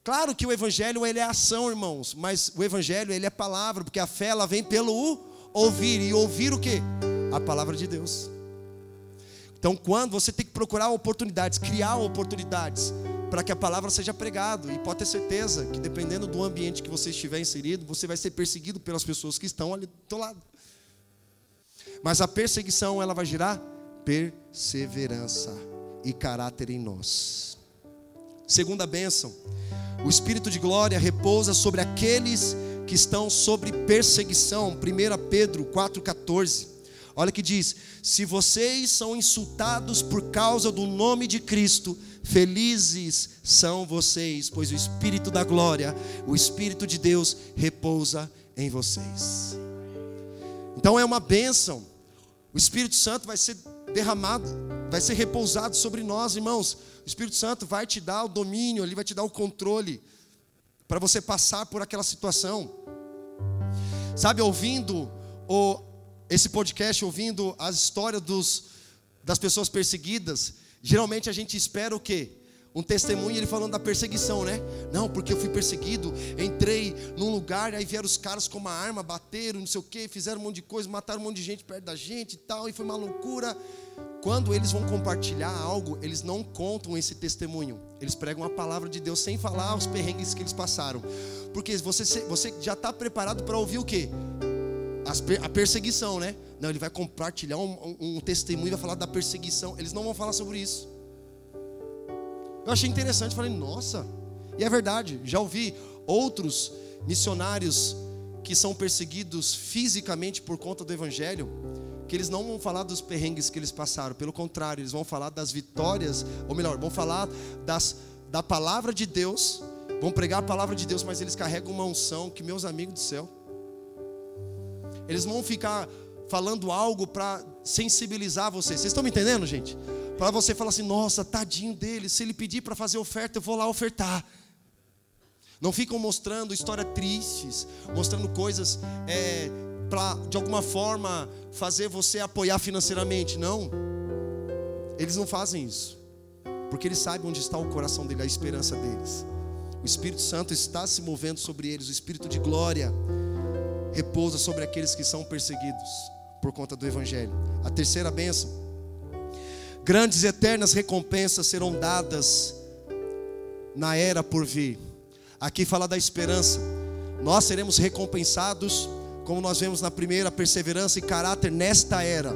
Claro que o evangelho ele é ação, irmãos. Mas o evangelho ele é palavra, porque a fé ela vem pelo ouvir. E ouvir o quê? A palavra de Deus. Então quando você tem que procurar oportunidades, criar oportunidades para que a palavra seja pregada. E pode ter certeza que dependendo do ambiente que você estiver inserido, você vai ser perseguido pelas pessoas que estão ali do teu lado. Mas a perseguição ela vai gerar perseverança e caráter em nós. Segunda bênção, o Espírito de glória repousa sobre aqueles que estão sobre perseguição. 1 Pedro 4,14. Olha que diz, se vocês são insultados por causa do nome de Cristo, felizes são vocês, pois o Espírito da glória, o Espírito de Deus repousa em vocês. Então é uma bênção, o Espírito Santo vai ser derramado, vai ser repousado sobre nós, irmãos. O Espírito Santo vai te dar o domínio, ele vai te dar o controle, para você passar por aquela situação. Sabe, ouvindo esse podcast, ouvindo as histórias das pessoas perseguidas, geralmente a gente espera o quê? Um testemunho, ele falando da perseguição, né? Não, porque eu fui perseguido, entrei num lugar, aí vieram os caras com uma arma, bateram, não sei o quê, fizeram um monte de coisa, mataram um monte de gente perto da gente e tal, e foi uma loucura. Quando eles vão compartilhar algo, eles não contam esse testemunho, eles pregam a palavra de Deus sem falar os perrengues que eles passaram. Porque você já está preparado para ouvir o quê? A perseguição, né? Não, ele vai compartilhar um testemunho e vai falar da perseguição. Eles não vão falar sobre isso. Eu achei interessante, falei, nossa. E é verdade, já ouvi outros missionários que são perseguidos fisicamente por conta do evangelho, que eles não vão falar dos perrengues que eles passaram. Pelo contrário, eles vão falar das vitórias, ou melhor, vão falar da palavra de Deus. Vão pregar a palavra de Deus, mas eles carregam uma unção que, meus amigos do céu, eles vão ficar falando algo para sensibilizar vocês. Vocês estão me entendendo, gente? Para você falar assim, nossa, tadinho dele, se ele pedir para fazer oferta, eu vou lá ofertar. Não ficam mostrando histórias tristes, mostrando coisas para de alguma forma fazer você apoiar financeiramente. Não, eles não fazem isso, porque eles sabem onde está o coração dele, a esperança deles. O Espírito Santo está se movendo sobre eles, o Espírito de glória repousa sobre aqueles que são perseguidos por conta do Evangelho. A terceira bênção: grandes e eternas recompensas serão dadas na era por vir. Aqui fala da esperança. Nós seremos recompensados, como nós vemos na primeira, perseverança e caráter nesta era.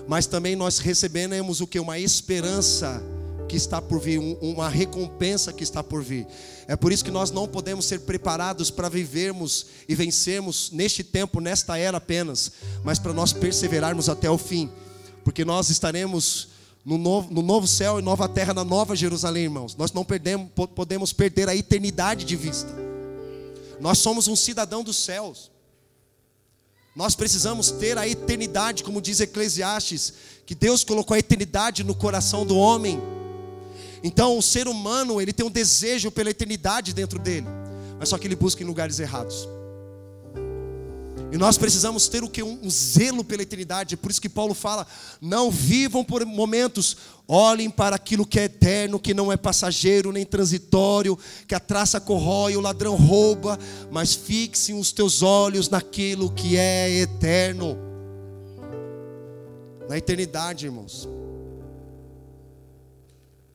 Mas também nós receberemos o que? Uma esperança que está por vir, uma recompensa que está por vir. É por isso que nós não podemos ser preparados para vivermos e vencermos neste tempo, nesta era apenas, mas para nós perseverarmos até o fim, porque nós estaremos no novo céu e nova terra, na nova Jerusalém, irmãos. Nós não podemos perder a eternidade de vista. Nós somos um cidadão dos céus. Nós precisamos ter a eternidade, como diz Eclesiastes, que Deus colocou a eternidade no coração do homem. Então o ser humano, ele tem um desejo pela eternidade dentro dele, mas só que ele busca em lugares errados. E nós precisamos ter o que? Um zelo pela eternidade. É por isso que Paulo fala: não vivam por momentos, olhem para aquilo que é eterno, que não é passageiro nem transitório, que a traça corrói, o ladrão rouba, mas fixem os teus olhos naquilo que é eterno. Na eternidade, irmãos,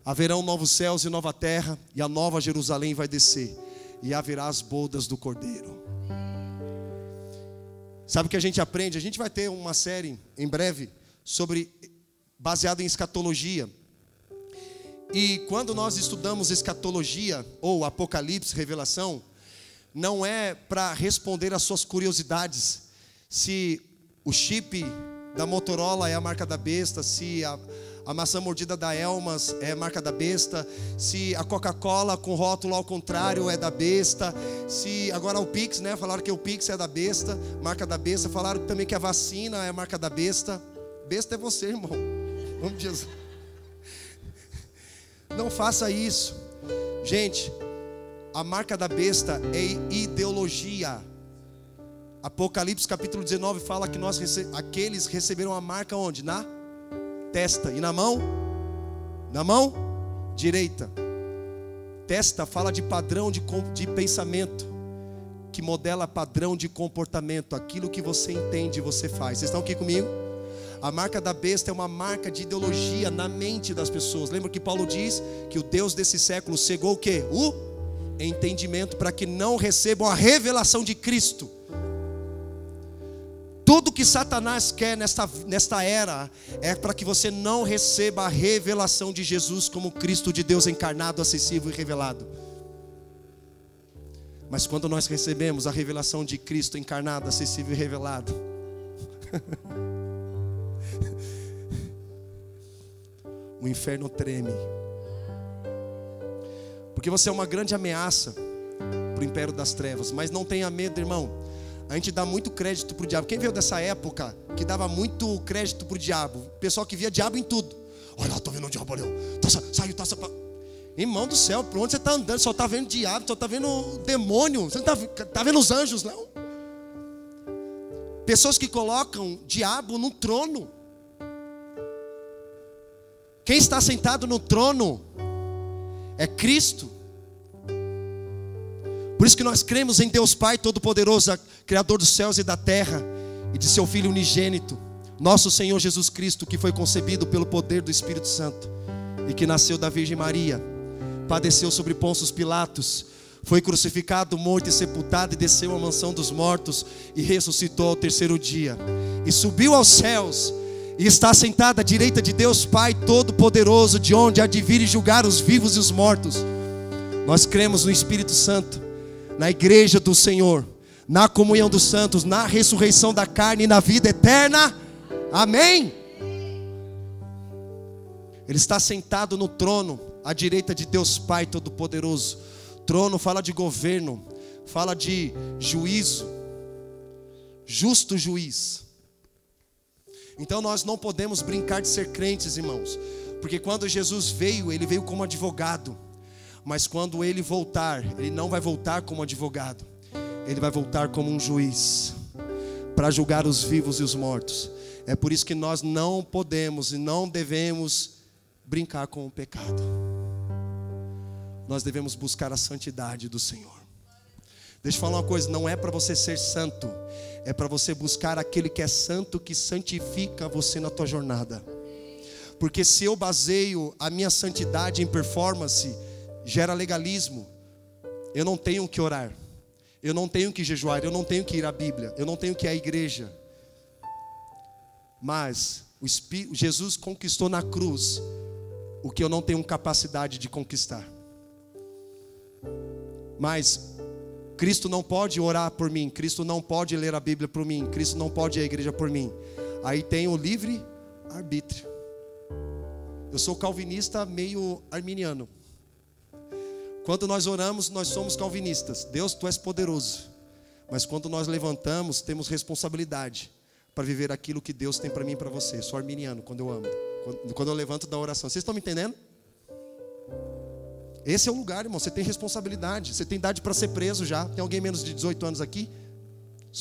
haverão novos céus e nova terra, e a nova Jerusalém vai descer, e haverá as bodas do Cordeiro. Sabe o que a gente aprende? A gente vai ter uma série em breve baseada em escatologia. E quando nós estudamos escatologia ou Apocalipse, Revelação, não é para responder às suas curiosidades, se o chip da Motorola é a marca da besta, se a maçã mordida da Elmas é a marca da besta, se a Coca-Cola com rótulo ao contrário é da besta, se agora o Pix, né? Falaram que o Pix é da besta, marca da besta. Falaram também que a vacina é a marca da besta. Besta é você, irmão. Vamos dizer. Não faça isso. Gente, a marca da besta é ideologia. Apocalipse capítulo 19 fala que aqueles receberam a marca onde? Na testa. E na mão? Na mão direita. Testa fala de padrão de pensamento, que modela padrão de comportamento. Aquilo que você entende, você faz. Vocês estão aqui comigo? A marca da besta é uma marca de ideologia na mente das pessoas. Lembra que Paulo diz que o Deus desse século cegou o quê? O entendimento, para que não recebam a revelação de Cristo. Tudo que Satanás quer nesta era é para que você não receba a revelação de Jesus como Cristo de Deus encarnado, acessível e revelado. Mas quando nós recebemos a revelação de Cristo encarnado, acessível e revelado, o inferno treme. Porque você é uma grande ameaça para o império das trevas. Mas não tenha medo, irmão. A gente dá muito crédito para o diabo. Quem veio dessa época que dava muito crédito para o diabo? O pessoal que via diabo em tudo. Olha, estou vendo o diabo ali. Saiu, irmão do céu, por onde você está andando? Só está vendo diabo, só está vendo demônio. Você não está vendo os anjos, não? Pessoas que colocam diabo no trono. Quem está sentado no trono é Cristo. Por isso que nós cremos em Deus Pai Todo-Poderoso, Criador dos céus e da terra, e de seu Filho unigênito, nosso Senhor Jesus Cristo, que foi concebido pelo poder do Espírito Santo, e que nasceu da Virgem Maria, padeceu sobre Pôncio Pilatos, foi crucificado, morto e sepultado, e desceu à mansão dos mortos, e ressuscitou ao terceiro dia, e subiu aos céus, e está sentado à direita de Deus Pai Todo-Poderoso, de onde há de vir e julgar os vivos e os mortos. Nós cremos no Espírito Santo, na igreja do Senhor, na comunhão dos santos, na ressurreição da carne e na vida eterna. Amém? Ele está sentado no trono, à direita de Deus Pai Todo-Poderoso. Trono fala de governo, fala de juízo, justo juiz. Então nós não podemos brincar de ser crentes, irmãos, Porque quando Jesus veio, ele veio como advogado. Mas quando ele voltar, ele não vai voltar como advogado. Ele vai voltar como um juiz, para julgar os vivos e os mortos. É por isso que nós não podemos e não devemos brincar com o pecado. Nós devemos buscar a santidade do Senhor. Deixa eu falar uma coisa, não é para você ser santo, é para você buscar aquele que é santo, que santifica você na tua jornada. Porque se eu baseio a minha santidade em performance, gera legalismo. Eu não tenho que orar, eu não tenho que jejuar, eu não tenho que ir à Bíblia, eu não tenho que ir à igreja. Mas Jesus conquistou na cruz o que eu não tenho capacidade de conquistar. Mas Cristo não pode orar por mim, Cristo não pode ler a Bíblia por mim, Cristo não pode ir à igreja por mim. Aí tem o livre arbítrio. Eu sou calvinista meio arminiano. Quando nós oramos, nós somos calvinistas. Deus, tu és poderoso. Mas quando nós levantamos, temos responsabilidade para viver aquilo que Deus tem para mim e para você. Eu sou arminiano quando eu amo. Quando eu levanto da oração. Vocês estão me entendendo? Esse é o lugar, irmão. Você tem responsabilidade. Você tem idade para ser preso já. Tem alguém menos de 18 anos aqui?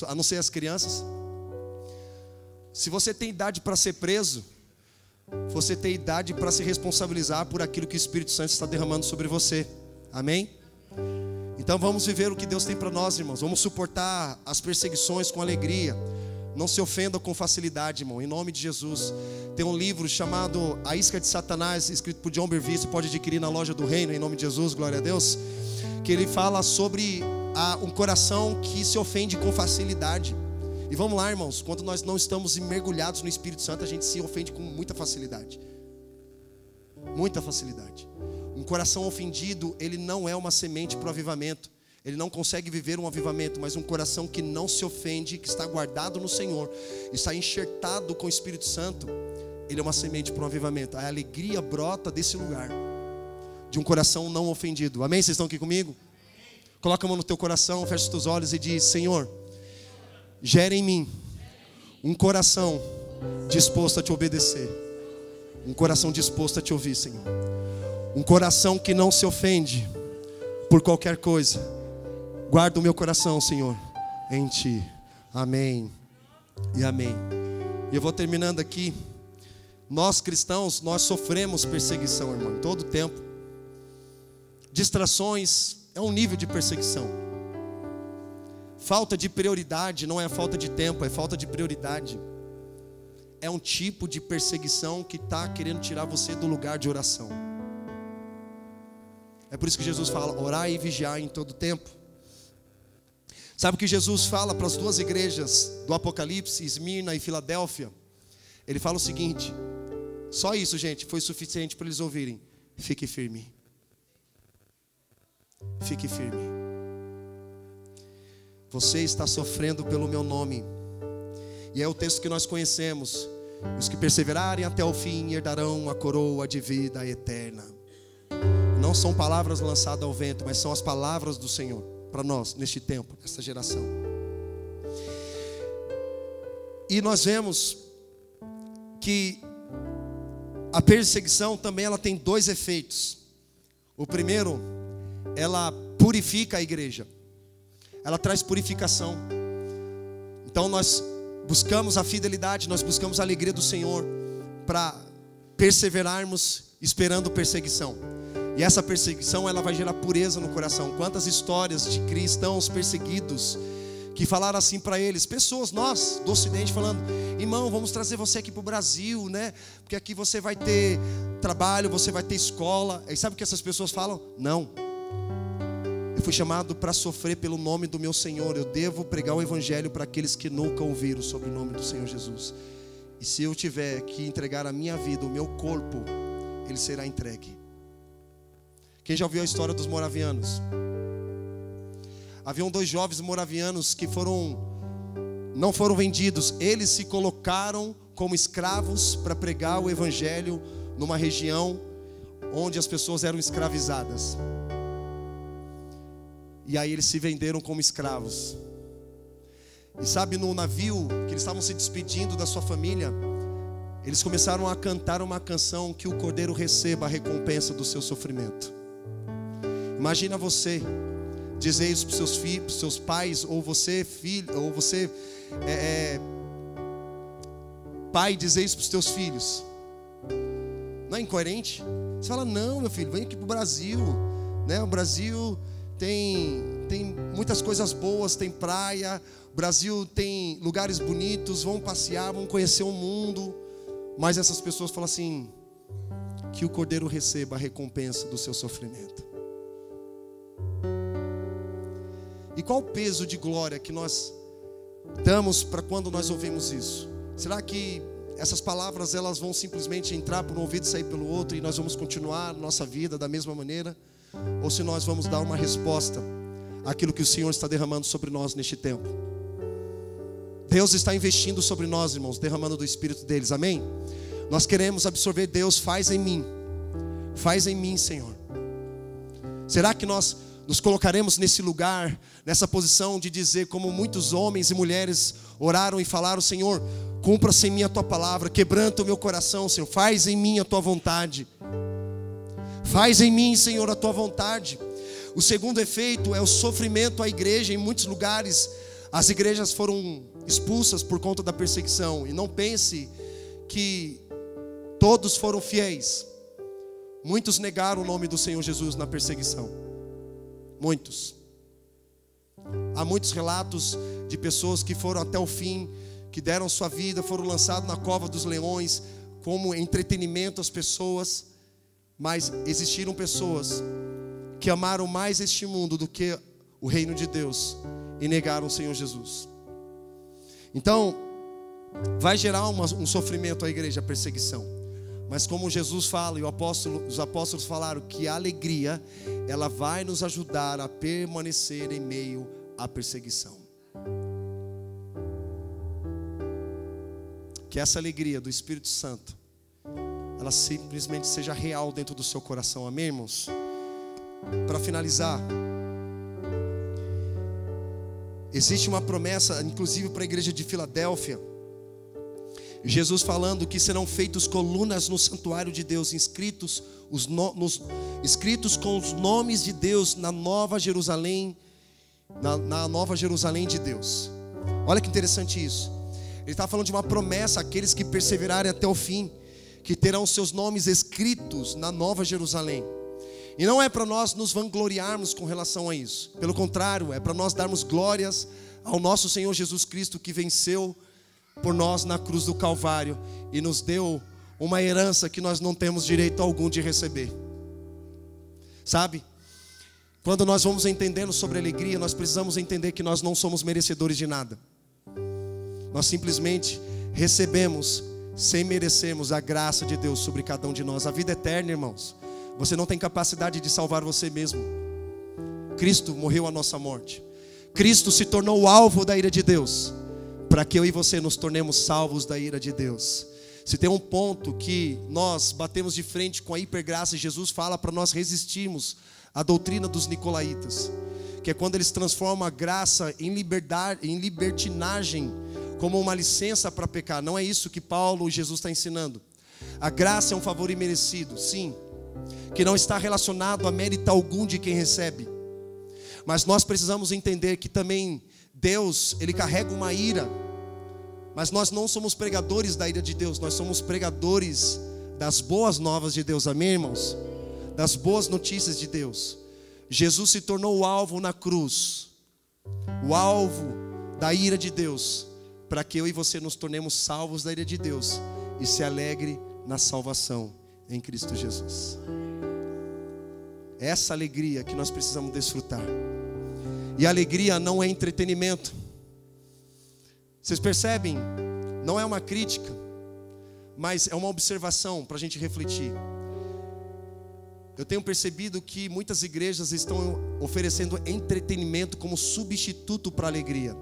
A não ser as crianças. Se você tem idade para ser preso, você tem idade para se responsabilizar por aquilo que o Espírito Santo está derramando sobre você. Amém? Então vamos viver o que Deus tem para nós, irmãos. Vamos suportar as perseguições com alegria. Não se ofenda com facilidade, irmão, em nome de Jesus. Tem um livro chamado A Isca de Satanás, escrito por John Bevere. Você pode adquirir na loja do Reino, em nome de Jesus, glória a Deus. Que ele fala sobre um coração que se ofende com facilidade. E vamos lá, irmãos, quando nós não estamos mergulhados no Espírito Santo, a gente se ofende com muita facilidade. Muita facilidade. Um coração ofendido, ele não é uma semente para o avivamento. Ele não consegue viver um avivamento. Mas um coração que não se ofende, que está guardado no Senhor, está enxertado com o Espírito Santo, ele é uma semente para um avivamento. A alegria brota desse lugar, de um coração não ofendido. Amém? Vocês estão aqui comigo? Coloca a mão no teu coração, fecha os teus olhos e diz: Senhor, gera em mim um coração disposto a te obedecer. Um coração disposto a te ouvir, Senhor. Um coração que não se ofende por qualquer coisa. Guarda o meu coração, Senhor, em Ti. Amém e amém. E eu vou terminando aqui. Nós cristãos, nós sofremos perseguição, irmão, em todo tempo. Distrações é um nível de perseguição. Falta de prioridade não é falta de tempo, é falta de prioridade. É um tipo de perseguição que está querendo tirar você do lugar de oração. É por isso que Jesus fala: orai e vigiai em todo tempo. Sabe o que Jesus fala para as duas igrejas do Apocalipse, Esmirna e Filadélfia? Ele fala o seguinte: só isso, gente, foi suficiente para eles ouvirem. Fique firme. Fique firme. Você está sofrendo pelo meu nome. E é o texto que nós conhecemos: os que perseverarem até o fim herdarão a coroa de vida eterna. Não são palavras lançadas ao vento, mas são as palavras do Senhor para nós, neste tempo, nesta geração. E nós vemos que a perseguição também ela tem dois efeitos. O primeiro, ela purifica a igreja. Ela traz purificação. Então nós buscamos a fidelidade, nós buscamos a alegria do Senhor para perseverarmos esperando perseguição. E essa perseguição ela vai gerar pureza no coração. Quantas histórias de cristãos perseguidos que falaram assim para eles, pessoas, nós do Ocidente, falando: irmão, vamos trazer você aqui para o Brasil, né? Porque aqui você vai ter trabalho, você vai ter escola. E sabe o que essas pessoas falam? Não, eu fui chamado para sofrer pelo nome do meu Senhor. Eu devo pregar o evangelho para aqueles que nunca ouviram sobre o nome do Senhor Jesus. E se eu tiver que entregar a minha vida, o meu corpo, ele será entregue. Quem já ouviu a história dos moravianos? Haviam dois jovens moravianos que não foram vendidos. Eles se colocaram como escravos para pregar o evangelho numa região onde as pessoas eram escravizadas. E aí eles se venderam como escravos. E sabe, no navio que eles estavam se despedindo da sua família, eles começaram a cantar uma canção que o cordeiro receba a recompensa do seu sofrimento. Imagina você dizer isso para os seus filhos, para os seus pais, ou você filho, ou você pai, dizer isso para os teus filhos. Não é incoerente? Você fala: não, meu filho, vem aqui para o Brasil, né? O Brasil tem muitas coisas boas, tem praia, o Brasil tem lugares bonitos, vão passear, vão conhecer o mundo. Mas essas pessoas falam assim: que o cordeiro receba a recompensa do seu sofrimento. E qual o peso de glória que nós damos para quando nós ouvimos isso? Será que essas palavras elas vão simplesmente entrar por um ouvido e sair pelo outro, e nós vamos continuar nossa vida da mesma maneira? Ou se nós vamos dar uma resposta àquilo que o Senhor está derramando sobre nós neste tempo? Deus está investindo sobre nós, irmãos, derramando do Espírito deles, amém? Nós queremos absorver. Deus, faz em mim, Senhor. Será que nós nos colocaremos nesse lugar, nessa posição de dizer, como muitos homens e mulheres oraram e falaram: Senhor, cumpra-se em mim a tua palavra, quebranta o meu coração, Senhor, faz em mim a tua vontade. Faz em mim, Senhor, a tua vontade. O segundo efeito é o sofrimento à igreja. Em muitos lugares as igrejas foram expulsas por conta da perseguição. E não pense que todos foram fiéis. Muitos negaram o nome do Senhor Jesus na perseguição. Muitos. Há muitos relatos de pessoas que foram até o fim, que deram sua vida, foram lançados na cova dos leões como entretenimento às pessoas. Mas existiram pessoas que amaram mais este mundo do que o reino de Deus e negaram o Senhor Jesus. Então, vai gerar um sofrimento à igreja, a perseguição. Mas como Jesus fala, e os apóstolos falaram, que a alegria, ela vai nos ajudar a permanecer em meio à perseguição. Que essa alegria do Espírito Santo, ela simplesmente seja real dentro do seu coração, amém, irmãos? Para finalizar, existe uma promessa, inclusive para a igreja de Filadélfia. Jesus falando que serão feitas colunas no santuário de Deus, escritos com os nomes de Deus na Nova Jerusalém, na Nova Jerusalém de Deus. Olha que interessante isso. Ele está falando de uma promessa àqueles que perseverarem até o fim, que terão seus nomes escritos na Nova Jerusalém. E não é para nós nos vangloriarmos com relação a isso. Pelo contrário, é para nós darmos glórias ao nosso Senhor Jesus Cristo, que venceu por nós na cruz do Calvário e nos deu uma herança que nós não temos direito algum de receber. Sabe? Quando nós vamos entendendo sobre alegria, nós precisamos entender que nós não somos merecedores de nada. Nós simplesmente recebemos, sem merecermos, a graça de Deus sobre cada um de nós. A vida eterna, irmãos, você não tem capacidade de salvar você mesmo. Cristo morreu a nossa morte. Cristo se tornou o alvo da ira de Deus, para que eu e você nos tornemos salvos da ira de Deus. Se tem um ponto que nós batemos de frente com a hipergraça, Jesus fala para nós resistirmos à doutrina dos nicolaítas, que é quando eles transformam a graça em liberdade, em libertinagem, como uma licença para pecar. Não é isso que Paulo e Jesus está ensinando. A graça é um favor imerecido, sim, que não está relacionado a mérito algum de quem recebe. Mas nós precisamos entender que também Deus, Ele carrega uma ira. Mas nós não somos pregadores da ira de Deus, nós somos pregadores das boas novas de Deus, amém, irmãos? Das boas notícias de Deus. Jesus se tornou o alvo na cruz, o alvo da ira de Deus, para que eu e você nos tornemos salvos da ira de Deus e se alegre na salvação em Cristo Jesus. Essa alegria que nós precisamos desfrutar. E a alegria não é entretenimento. Vocês percebem? Não é uma crítica, mas é uma observação para a gente refletir. Eu tenho percebido que muitas igrejas estão oferecendo entretenimento como substituto para a alegria.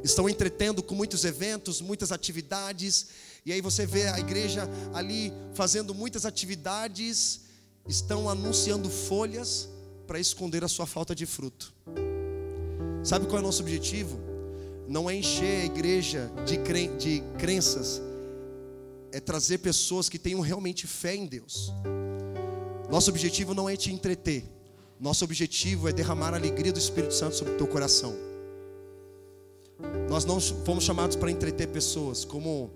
Estão entretendo com muitos eventos, muitas atividades. E aí você vê a igreja ali fazendo muitas atividades, estão anunciando folhas para esconder a sua falta de fruto. Sabe qual é o nosso objetivo? Não é encher a igreja de crenças, é trazer pessoas que tenham realmente fé em Deus. Nosso objetivo não é te entreter. Nosso objetivo é derramar a alegria do Espírito Santo sobre o teu coração. Nós não fomos chamados para entreter pessoas, como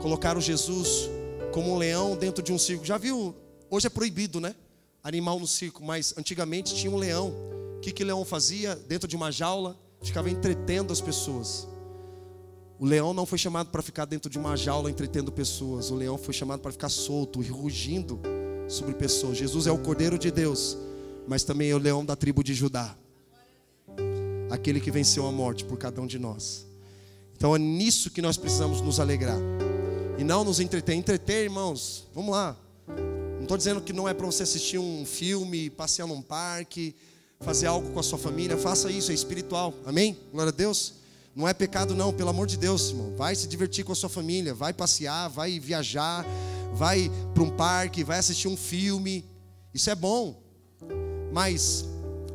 colocaram Jesus como um leão dentro de um circo. Já viu? Hoje é proibido, né? Animal no circo, mas antigamente tinha um leão. O que o leão fazia? Dentro de uma jaula, ficava entretendo as pessoas. O leão não foi chamado para ficar dentro de uma jaula entretendo pessoas. O leão foi chamado para ficar solto e rugindo sobre pessoas. Jesus é o Cordeiro de Deus, mas também é o leão da tribo de Judá, aquele que venceu a morte por cada um de nós. Então é nisso que nós precisamos nos alegrar, e não nos entreter. Entreter, irmãos, vamos lá. Não estou dizendo que não é para você assistir um filme, passear num parque, fazer algo com a sua família. Faça isso, é espiritual, amém? Glória a Deus. Não é pecado não, pelo amor de Deus, irmão. Vai se divertir com a sua família, vai passear, vai viajar, vai para um parque, vai assistir um filme. Isso é bom. Mas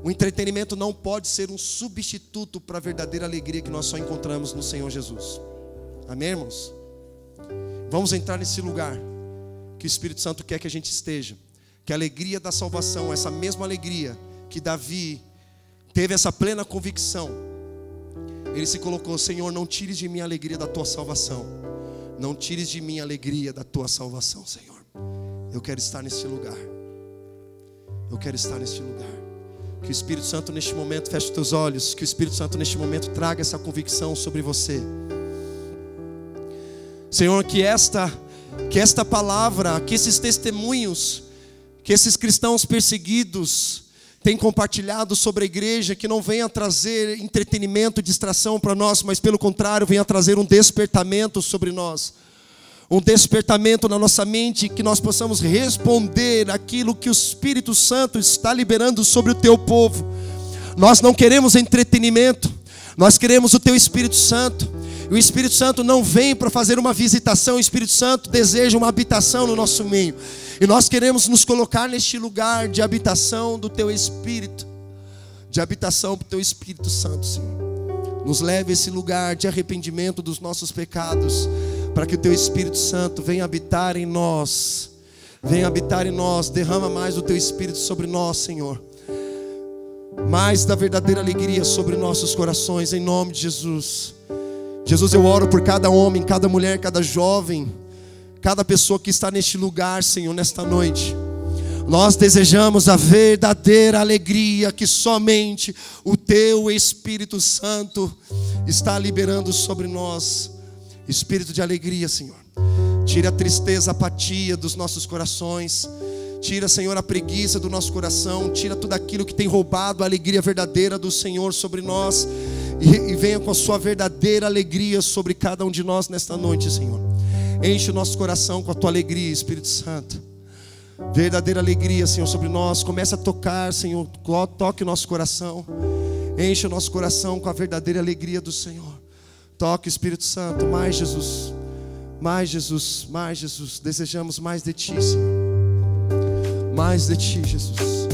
o entretenimento não pode ser um substituto para a verdadeira alegria que nós só encontramos no Senhor Jesus. Amém, irmãos? Vamos entrar nesse lugar que o Espírito Santo quer que a gente esteja. Que a alegria da salvação, essa mesma alegria que Davi teve, essa plena convicção. Ele se colocou: Senhor, não tires de mim a alegria da tua salvação. Não tires de mim a alegria da tua salvação, Senhor. Eu quero estar nesse lugar. Eu quero estar nesse lugar. Que o Espírito Santo neste momento, feche os teus olhos. Que o Espírito Santo neste momento traga essa convicção sobre você. Senhor, que esta palavra, que esses testemunhos, que esses cristãos perseguidos têm compartilhado sobre a igreja, que não venha trazer entretenimento, distração para nós, mas pelo contrário, venha trazer um despertamento sobre nós. Um despertamento na nossa mente, que nós possamos responder aquilo que o Espírito Santo está liberando sobre o teu povo. Nós não queremos entretenimento, nós queremos o teu Espírito Santo. E o Espírito Santo não vem para fazer uma visitação, o Espírito Santo deseja uma habitação no nosso meio. E nós queremos nos colocar neste lugar de habitação do teu Espírito, de habitação do teu Espírito Santo, Senhor. Nos leve a esse lugar de arrependimento dos nossos pecados, para que o teu Espírito Santo venha habitar em nós. Venha habitar em nós, derrama mais o teu Espírito sobre nós, Senhor. Mais da verdadeira alegria sobre nossos corações, em nome de Jesus. Jesus, eu oro por cada homem, cada mulher, cada jovem, cada pessoa que está neste lugar, Senhor, nesta noite. Nós desejamos a verdadeira alegria que somente o teu Espírito Santo está liberando sobre nós. Espírito de alegria, Senhor. Tira a tristeza, a apatia dos nossos corações. Tira, Senhor, a preguiça do nosso coração. Tira tudo aquilo que tem roubado a alegria verdadeira do Senhor sobre nós. E venha com a sua verdadeira alegria sobre cada um de nós nesta noite, Senhor. Enche o nosso coração com a tua alegria, Espírito Santo. Verdadeira alegria, Senhor, sobre nós. Começa a tocar, Senhor. Toque o nosso coração. Enche o nosso coração com a verdadeira alegria do Senhor. Toque, Espírito Santo. Mais Jesus. Mais Jesus. Mais Jesus. Desejamos mais de ti, Senhor. Mais de ti, Jesus.